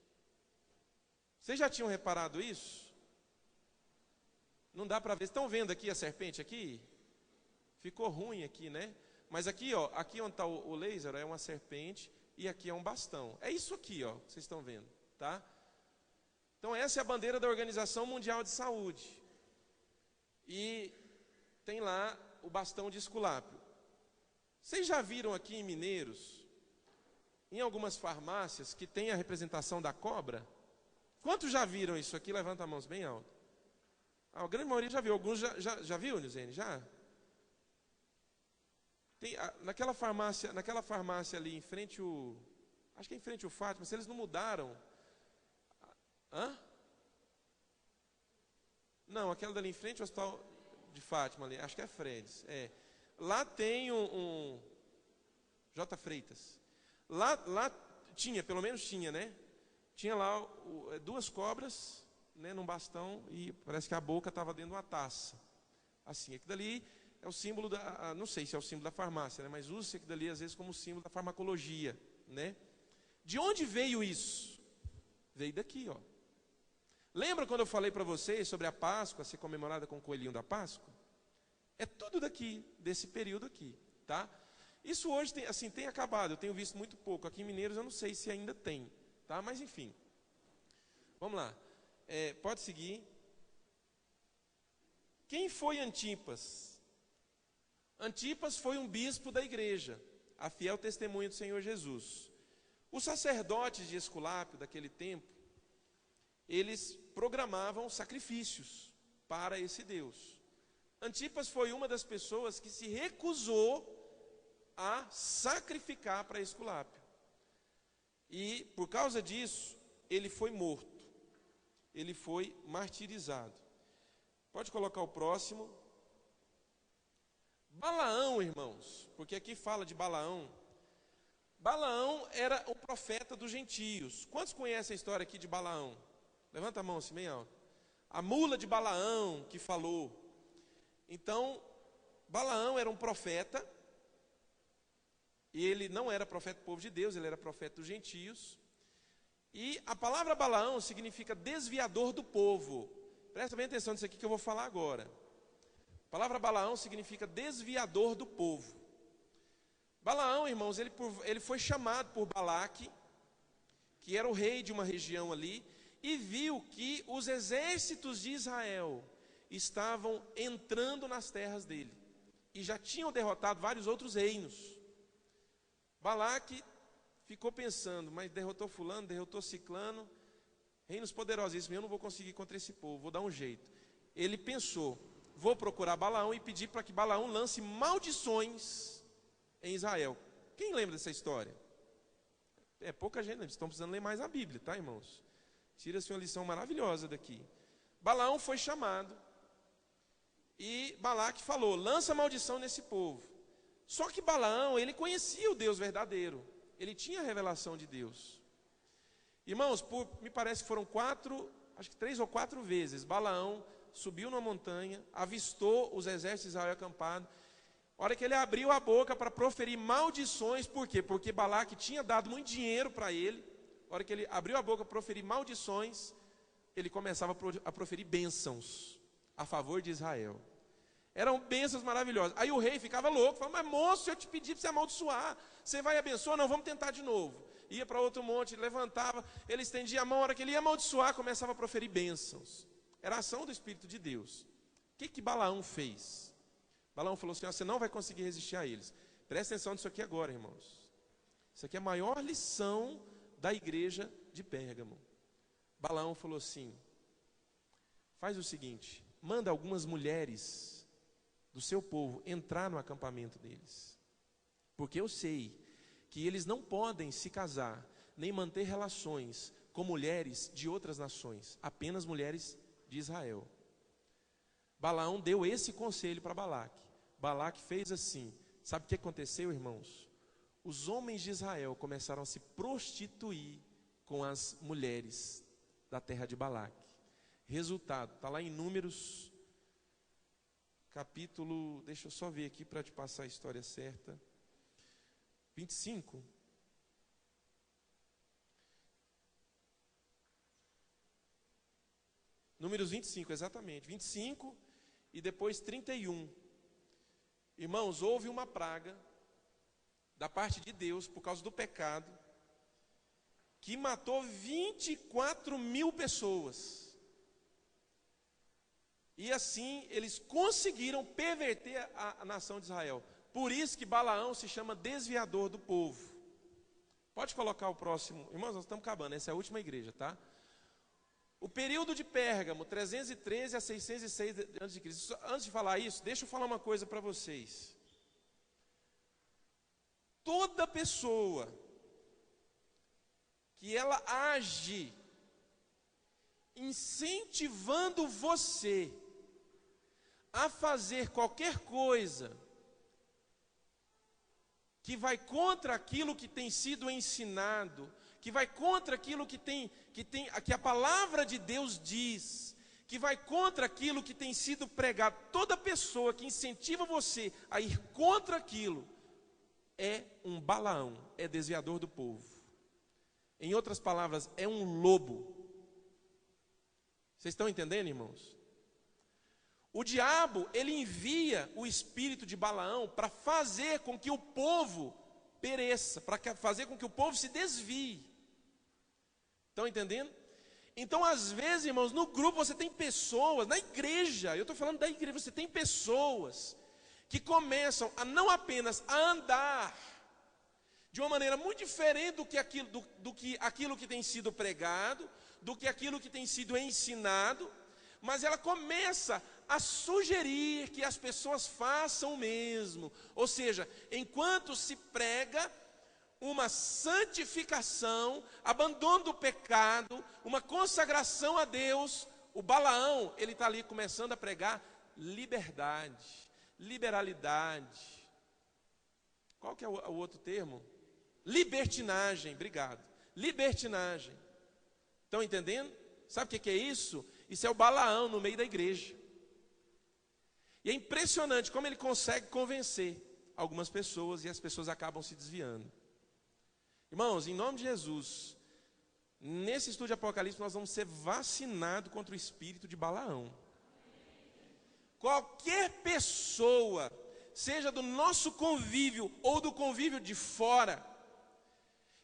Vocês já tinham reparado isso? Não dá para ver. Estão vendo aqui a serpente aqui? Ficou ruim aqui, né? Mas aqui, ó, aqui onde está o laser é uma serpente e aqui é um bastão. É isso aqui, ó, que vocês estão vendo, tá? Então essa é a bandeira da Organização Mundial de Saúde. E tem lá o bastão de Esculápio. Vocês já viram aqui em Mineiros, em algumas farmácias, que tem a representação da cobra? Quantos já viram isso aqui? Levanta a mão bem alto. A grande maioria já viu. Alguns já viu, Nilzene? Já? Tem, naquela farmácia ali em frente acho que é em frente ao Fátima, se eles não mudaram. Hã? Não, aquela dali em frente ao Hospital de Fátima ali, acho que é Fredes. É. Lá tem um J. Freitas. Lá tinha, pelo menos tinha, né? Tinha lá duas cobras, né, num bastão, e parece que a boca estava dentro de uma taça. Assim, aquilo dali é o símbolo não sei se é o símbolo da farmácia, né, mas usa-se aquilo dali às vezes como símbolo da farmacologia, né? De onde veio isso? Veio daqui, ó. Lembra quando eu falei para vocês sobre a Páscoa ser comemorada com o coelhinho da Páscoa? É tudo daqui, desse período aqui, tá? Isso hoje tem acabado, eu tenho visto muito pouco. Aqui em Mineiros eu não sei se ainda tem, tá? Mas enfim. Vamos lá. Pode seguir. Quem foi Antipas? Antipas foi um bispo da igreja, a fiel testemunha do Senhor Jesus. Os sacerdotes de Esculápio daquele tempo, eles programavam sacrifícios para esse Deus. Antipas foi uma das pessoas que se recusou a sacrificar para Esculápio. E por causa disso, ele foi morto. Ele foi martirizado. Pode colocar o próximo. Balaão, irmãos, porque aqui fala de Balaão. Balaão era o profeta dos gentios. Quantos conhecem a história aqui de Balaão? Levanta a mão assim, bem alto. A mula de Balaão que falou. Então, Balaão era um profeta. E ele não era profeta do povo de Deus, ele era profeta dos gentios. E a palavra Balaão significa desviador do povo. Presta bem atenção nisso aqui que eu vou falar agora. A palavra Balaão significa desviador do povo. Balaão, irmãos, ele foi chamado por Balaque, que era o rei de uma região ali, e viu que os exércitos de Israel estavam entrando nas terras dele. E já tinham derrotado vários outros reinos. Balaque ficou pensando, mas derrotou fulano, derrotou ciclano, reinos poderosíssimos, eu não vou conseguir contra esse povo, vou dar um jeito. Ele pensou, vou procurar Balaão e pedir para que Balaão lance maldições em Israel. Quem lembra dessa história? Pouca gente lembra, estão precisando ler mais a Bíblia, tá, irmãos? Tira-se uma lição maravilhosa daqui. Balaão foi chamado e Balaque falou, lança maldição nesse povo. Só que Balaão, ele conhecia o Deus verdadeiro. Ele tinha a revelação de Deus. Irmãos, me parece que foram 4 acho que 3 ou 4 vezes, Balaão subiu numa montanha, avistou os exércitos de Israel acampados. A hora que ele abriu a boca para proferir maldições, por quê? Porque Balaque tinha dado muito dinheiro para ele. A hora que ele abriu a boca para proferir maldições, ele começava a proferir bênçãos a favor de Israel. Eram bênçãos maravilhosas. Aí o rei ficava louco, falava, mas moço, eu te pedi para você amaldiçoar, você vai abençoar? Não, vamos tentar de novo. Ia para outro monte, levantava, ele estendia a mão, a hora que ele ia amaldiçoar, começava a proferir bênçãos. Era a ação do Espírito de Deus. O que Balaão fez? Balaão falou assim, você não vai conseguir resistir a eles. Presta atenção nisso aqui agora, irmãos. Isso aqui é a maior lição da igreja de Pérgamo. Balaão falou assim, faz o seguinte, manda algumas mulheres do seu povo entrar no acampamento deles. Porque eu sei que eles não podem se casar, nem manter relações com mulheres de outras nações, apenas mulheres de Israel. Balaão deu esse conselho para Balaque. Balaque fez assim. Sabe o que aconteceu, irmãos? Os homens de Israel começaram a se prostituir com as mulheres da terra de Balaque. Resultado, está lá em Números, capítulo, deixa eu só ver aqui para te passar a história certa, 25. Números 25, exatamente, 25 e depois 31. Irmãos, houve uma praga da parte de Deus por causa do pecado, que matou 24.000 pessoas. E assim eles conseguiram perverter a nação de Israel. Por isso que Balaão se chama desviador do povo. Pode colocar o próximo. Irmãos, nós estamos acabando, essa é a última igreja, tá? O período de Pérgamo, 313 a 606 a.C. Antes de falar isso, deixa eu falar uma coisa para vocês. Toda pessoa que ela age incentivando você a fazer qualquer coisa que vai contra aquilo que tem sido ensinado, que vai contra aquilo que a palavra de Deus diz, que vai contra aquilo que tem sido pregado, toda pessoa que incentiva você a ir contra aquilo, é um Balaão, é desviador do povo. Em outras palavras, é um lobo. Vocês estão entendendo, irmãos? O diabo, ele envia o espírito de Balaão para fazer com que o povo pereça, para fazer com que o povo se desvie. Estão entendendo? Então, às vezes, irmãos, no grupo você tem pessoas, na igreja, eu estou falando da igreja, você tem pessoas que começam a não apenas a andar de uma maneira muito diferente do que aquilo que tem sido pregado, do que aquilo que tem sido ensinado, mas ela começa a sugerir que as pessoas façam o mesmo. Ou seja, enquanto se prega uma santificação, abandono do pecado, uma consagração a Deus, o Balaão, ele está ali começando a pregar liberdade, liberalidade. Qual que é o outro termo? Libertinagem, obrigado. Libertinagem. Estão entendendo? Sabe o que é isso? Isso é o Balaão no meio da igreja. E é impressionante como ele consegue convencer algumas pessoas e as pessoas acabam se desviando. Irmãos, em nome de Jesus, nesse estudo de Apocalipse nós vamos ser vacinados contra o espírito de Balaão. Qualquer pessoa, seja do nosso convívio ou do convívio de fora,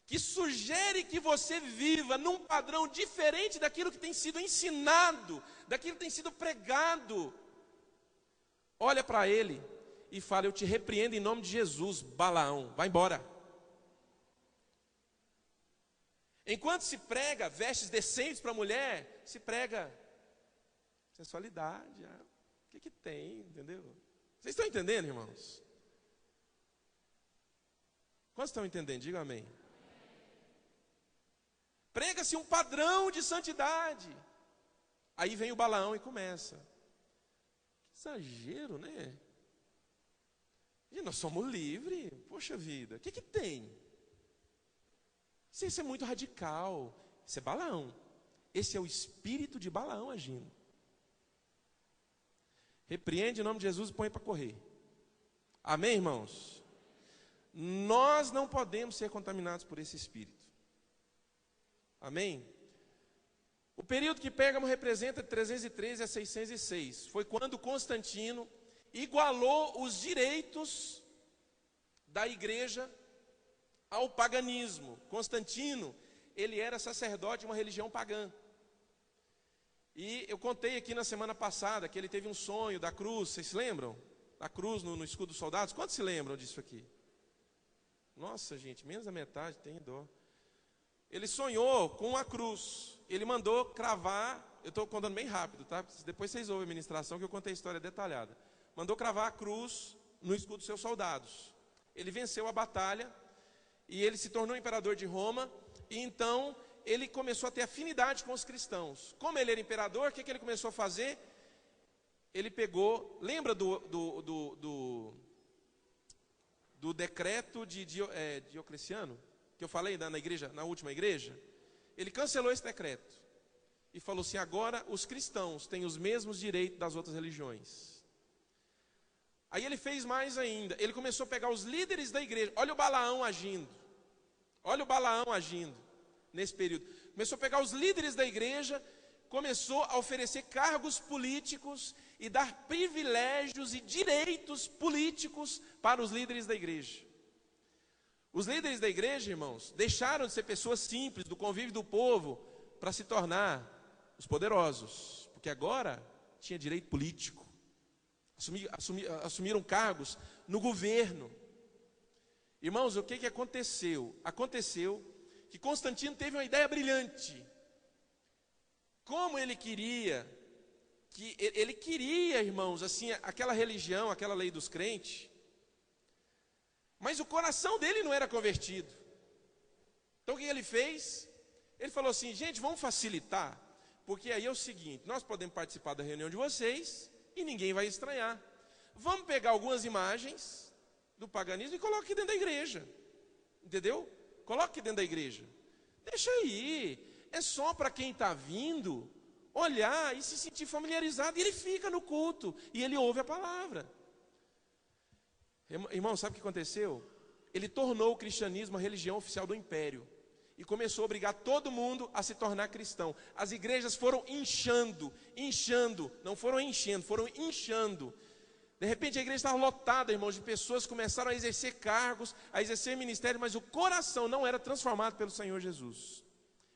que sugere que você viva num padrão diferente daquilo que tem sido ensinado, daquilo que tem sido pregado, olha para ele e fala, eu te repreendo em nome de Jesus, Balaão, vai embora. Enquanto se prega vestes decentes para a mulher, se prega sensualidade, o que tem, entendeu? Vocês estão entendendo, irmãos? Quantos estão entendendo? Diga amém. Prega-se um padrão de santidade. Aí vem o Balaão e começa. Que exagero, né? E nós somos livres, poxa vida, o que tem? Isso é muito radical, isso é Balaão. Esse é o espírito de Balaão agindo. Repreende em nome de Jesus e põe para correr. Amém, irmãos? Nós não podemos ser contaminados por esse espírito. Amém? O período que Pérgamo representa de 313 a 606 foi quando Constantino igualou os direitos da igreja ao paganismo. Constantino, ele era sacerdote de uma religião pagã. E eu contei aqui na semana passada que ele teve um sonho da cruz, vocês se lembram? Da cruz no escudo dos soldados. Quantos se lembram disso aqui? Nossa, gente, menos da metade, tem dó. Ele sonhou com a cruz. Ele mandou cravar, eu estou contando bem rápido, tá? Depois vocês ouvem a ministração que eu contei a história detalhada. Mandou cravar a cruz no escudo dos seus soldados. Ele venceu a batalha e ele se tornou imperador de Roma. E então ele começou a ter afinidade com os cristãos. Como ele era imperador, o que ele começou a fazer? Ele pegou, lembra do decreto de Diocleciano, que eu falei na igreja, na última igreja? Ele cancelou esse decreto e falou assim: agora os cristãos têm os mesmos direitos das outras religiões. Aí ele fez mais ainda, ele começou a pegar os líderes da igreja. Olha o Balaão agindo, nesse período. Começou a pegar os líderes da igreja, começou a oferecer cargos políticos e dar privilégios e direitos políticos para os líderes da igreja. Os líderes da igreja, irmãos, deixaram de ser pessoas simples, do convívio do povo, para se tornar os poderosos, porque agora tinha direito político. Assumiram cargos no governo. Irmãos, o que aconteceu? Aconteceu que Constantino teve uma ideia brilhante. Como ele queria, irmãos, assim, aquela religião, aquela lei dos crentes, mas o coração dele não era convertido. Então o que ele fez? Ele falou assim: gente, vamos facilitar, porque aí é o seguinte, nós podemos participar da reunião de vocês e ninguém vai estranhar. Vamos pegar algumas imagens do paganismo e colocar aqui dentro da igreja. Entendeu? Coloca aqui dentro da igreja. Deixa aí. É só para quem está vindo olhar e se sentir familiarizado. E ele fica no culto e ele ouve a palavra. Irmão, sabe o que aconteceu? Ele tornou o cristianismo a religião oficial do império. E começou a obrigar todo mundo a se tornar cristão. As igrejas foram inchando. Não foram enchendo, foram inchando. De repente a igreja estava lotada, irmãos, de pessoas que começaram a exercer cargos, a exercer ministério, mas o coração não era transformado pelo Senhor Jesus.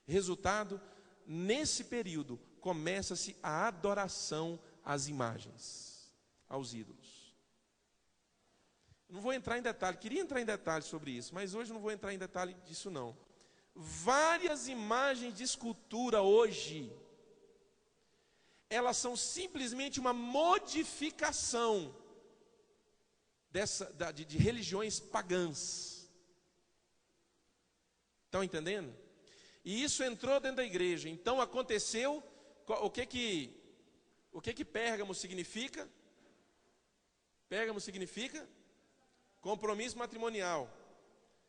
Resultado, nesse período, começa-se a adoração às imagens, aos ídolos. Não vou entrar em detalhe, queria entrar em detalhes sobre isso, mas hoje não vou entrar em detalhe disso não. Várias imagens de escultura hoje, elas são simplesmente uma modificação de religiões pagãs. Estão entendendo? E isso entrou dentro da igreja. Então aconteceu, o que que Pérgamo significa? Pérgamo significa compromisso matrimonial.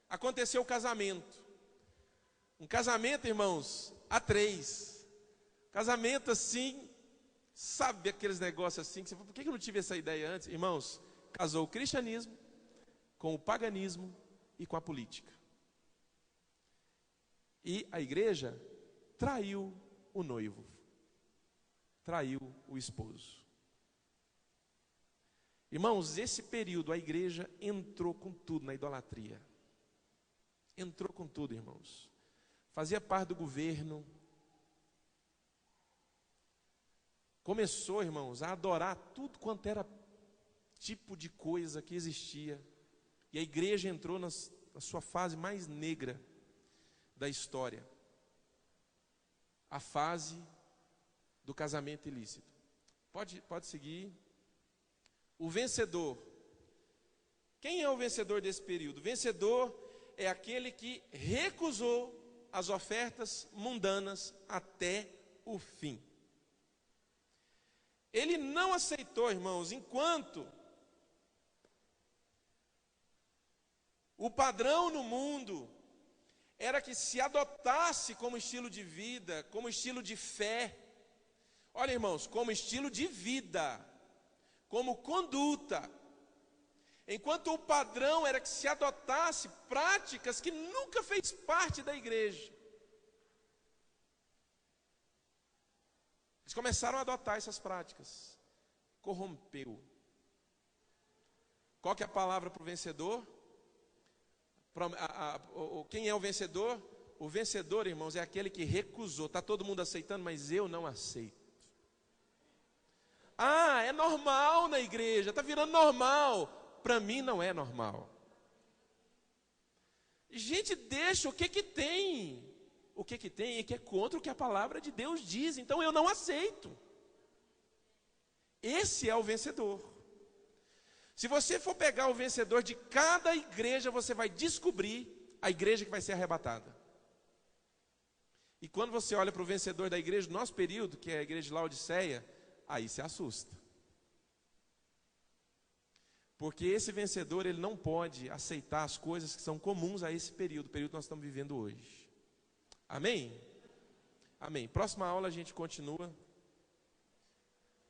Aconteceu o casamento. Um casamento, irmãos, a três. Casamento assim, sabe aqueles negócios assim, que você fala, por que eu não tive essa ideia antes? Irmãos, casou o cristianismo com o paganismo e com a política. E a igreja traiu o noivo, traiu o esposo. Irmãos, esse período a igreja entrou com tudo na idolatria. Entrou com tudo, irmãos. Fazia parte do governo. Começou, irmãos, a adorar tudo quanto era tipo de coisa que existia. E a igreja entrou na sua fase mais negra da história. A fase do casamento ilícito. Pode seguir. O vencedor. Quem é o vencedor desse período? O vencedor é aquele que recusou as ofertas mundanas até o fim. Ele não aceitou, irmãos, enquanto o padrão no mundo era que se adotasse como estilo de vida, como estilo de fé. Olha, irmãos, como estilo de vida, como conduta. Enquanto o padrão era que se adotasse práticas que nunca fez parte da igreja. Eles começaram a adotar essas práticas. Corrompeu. Qual que é a palavra para o vencedor? Quem é o vencedor? O vencedor, irmãos, é aquele que recusou. Está todo mundo aceitando, mas eu não aceito. Ah, é normal na igreja, está virando normal. Para mim não é normal. Gente, deixa o que tem. O que tem é que é contra o que a palavra de Deus diz. Então eu não aceito. Esse é o vencedor. Se você for pegar o vencedor de cada igreja, você vai descobrir a igreja que vai ser arrebatada. E quando você olha para o vencedor da igreja do nosso período, que é a igreja de Laodiceia, aí se assusta. Porque esse vencedor, ele não pode aceitar as coisas que são comuns a esse período, o período que nós estamos vivendo hoje. Amém? Amém. Próxima aula a gente continua.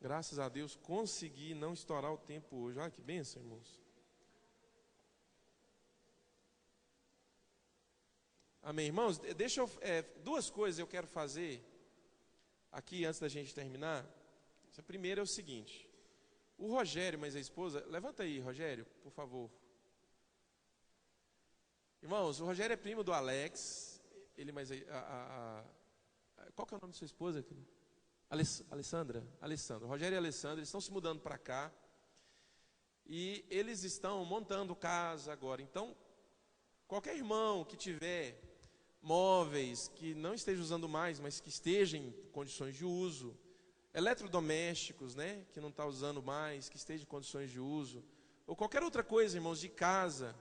Graças a Deus, consegui não estourar o tempo hoje. Olha que bênção, irmãos. Amém, irmãos? Deixa eu, duas coisas eu quero fazer aqui antes da gente terminar. A primeira é o seguinte. O Rogério, mas a esposa, levanta aí, Rogério, por favor. Irmãos, o Rogério é primo do Alex. Ele, mas qual que é o nome de sua esposa? Alessandra. O Rogério e a Alessandra, eles estão se mudando para cá. E eles estão montando casa agora. Então, qualquer irmão que tiver móveis que não esteja usando mais, mas que esteja em condições de uso, eletrodomésticos, né, que não está usando mais, que esteja em condições de uso, ou qualquer outra coisa, irmãos, de casa,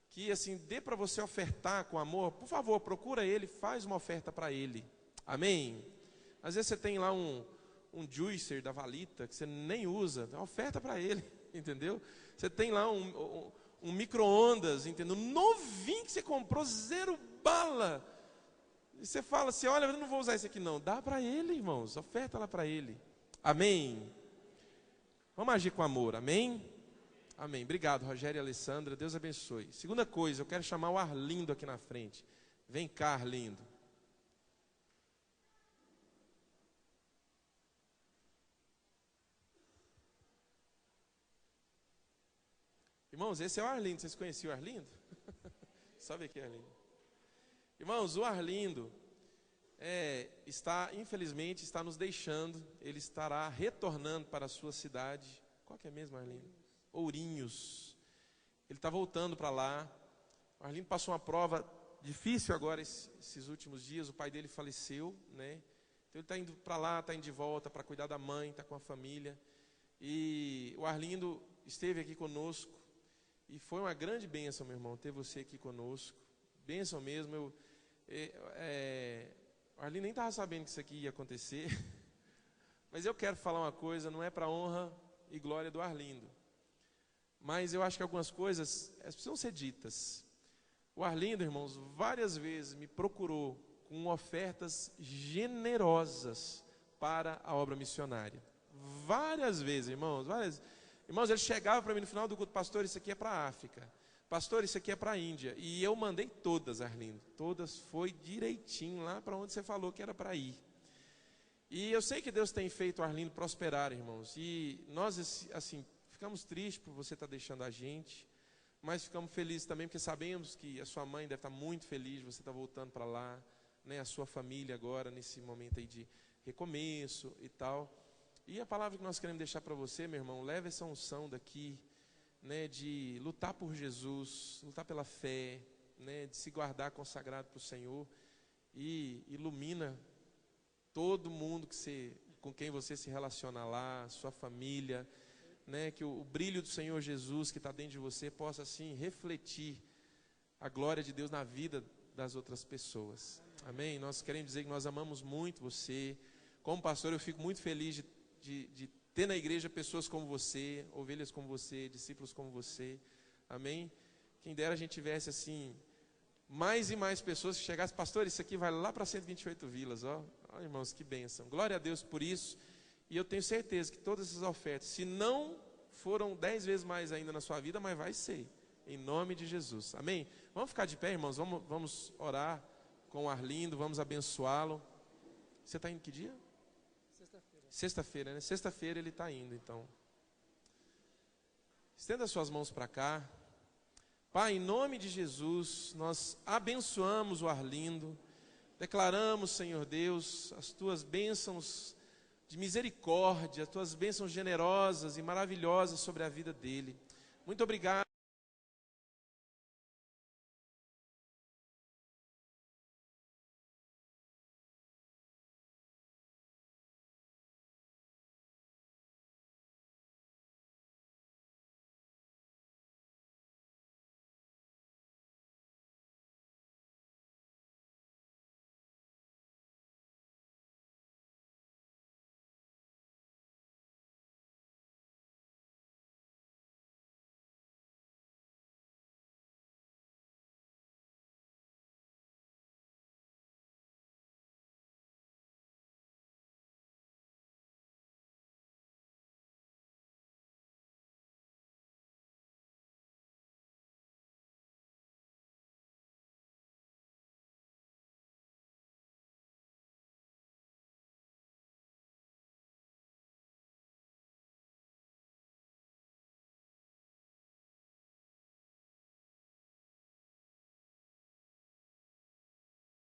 que assim, dê para você ofertar com amor, por favor, procura ele, faz uma oferta para ele. Amém? Às vezes você tem lá um juicer da Valita, que você nem usa, oferta para ele, entendeu? Você tem lá um micro-ondas, entendeu? Novinho que você comprou, 0 bala. E você fala assim, olha, eu não vou usar esse aqui não. Dá para ele, irmãos, oferta lá para ele. Amém? Vamos agir com amor, amém? Amém. Obrigado, Rogério e Alessandra, Deus abençoe. Segunda coisa, eu quero chamar o Arlindo aqui na frente. Vem cá, Arlindo. Irmãos, esse é o Arlindo. Vocês conheciam o Arlindo? Sobe aqui, Arlindo. Irmãos, o Arlindo infelizmente, está nos deixando. Ele estará retornando para a sua cidade. Qual que é mesmo, Arlindo? Ourinhos. Ele está voltando para lá. O Arlindo passou uma prova difícil agora esses últimos dias. O pai dele faleceu, né? Então ele está indo para lá, está indo de volta para cuidar da mãe, está com a família. E o Arlindo esteve aqui conosco. E foi uma grande bênção, meu irmão, ter você aqui conosco. Bênção mesmo. O Arlindo nem estava sabendo que isso aqui ia acontecer. Mas eu quero falar uma coisa, não é para honra e glória do Arlindo. Mas eu acho que algumas coisas precisam ser ditas. O Arlindo, irmãos, várias vezes me procurou com ofertas generosas para a obra missionária. Várias vezes, irmãos, várias vezes. Irmãos, ele chegava para mim no final do culto, pastor, isso aqui é para a África. Pastor, isso aqui é para a Índia. E eu mandei todas, Arlindo. Todas foi direitinho lá para onde você falou que era para ir. E eu sei que Deus tem feito o Arlindo prosperar, irmãos. E nós, assim, ficamos tristes por você estar deixando a gente. Mas ficamos felizes também, porque sabemos que a sua mãe deve estar muito feliz de você estar voltando para lá. Né, a sua família agora, nesse momento aí de recomeço e tal. E a palavra que nós queremos deixar para você, meu irmão, leva essa unção daqui, né, de lutar por Jesus, lutar pela fé, né, de se guardar consagrado para o Senhor, e ilumina todo mundo com quem você se relaciona lá, sua família, né, que o brilho do Senhor Jesus que está dentro de você possa assim refletir a glória de Deus na vida das outras pessoas. Amém? Nós queremos dizer que nós amamos muito você. Como pastor, eu fico muito feliz de ter na igreja pessoas como você, ovelhas como você, discípulos como você. Amém? Quem dera a gente tivesse assim mais e mais pessoas que chegassem, pastor, isso aqui vai lá para 128 vilas, ó, irmãos, que bênção, glória a Deus por isso, e eu tenho certeza que todas essas ofertas, se não foram 10 vezes mais ainda na sua vida, mas vai ser, em nome de Jesus, amém? Vamos ficar de pé, irmãos, vamos orar com o Arlindo, vamos abençoá-lo. Você está indo que dia? Sexta-feira, né? Sexta-feira ele está indo, então. Estenda suas mãos para cá. Pai, em nome de Jesus, nós abençoamos o Arlindo, declaramos, Senhor Deus, as tuas bênçãos de misericórdia, as tuas bênçãos generosas e maravilhosas sobre a vida dele. Muito obrigado.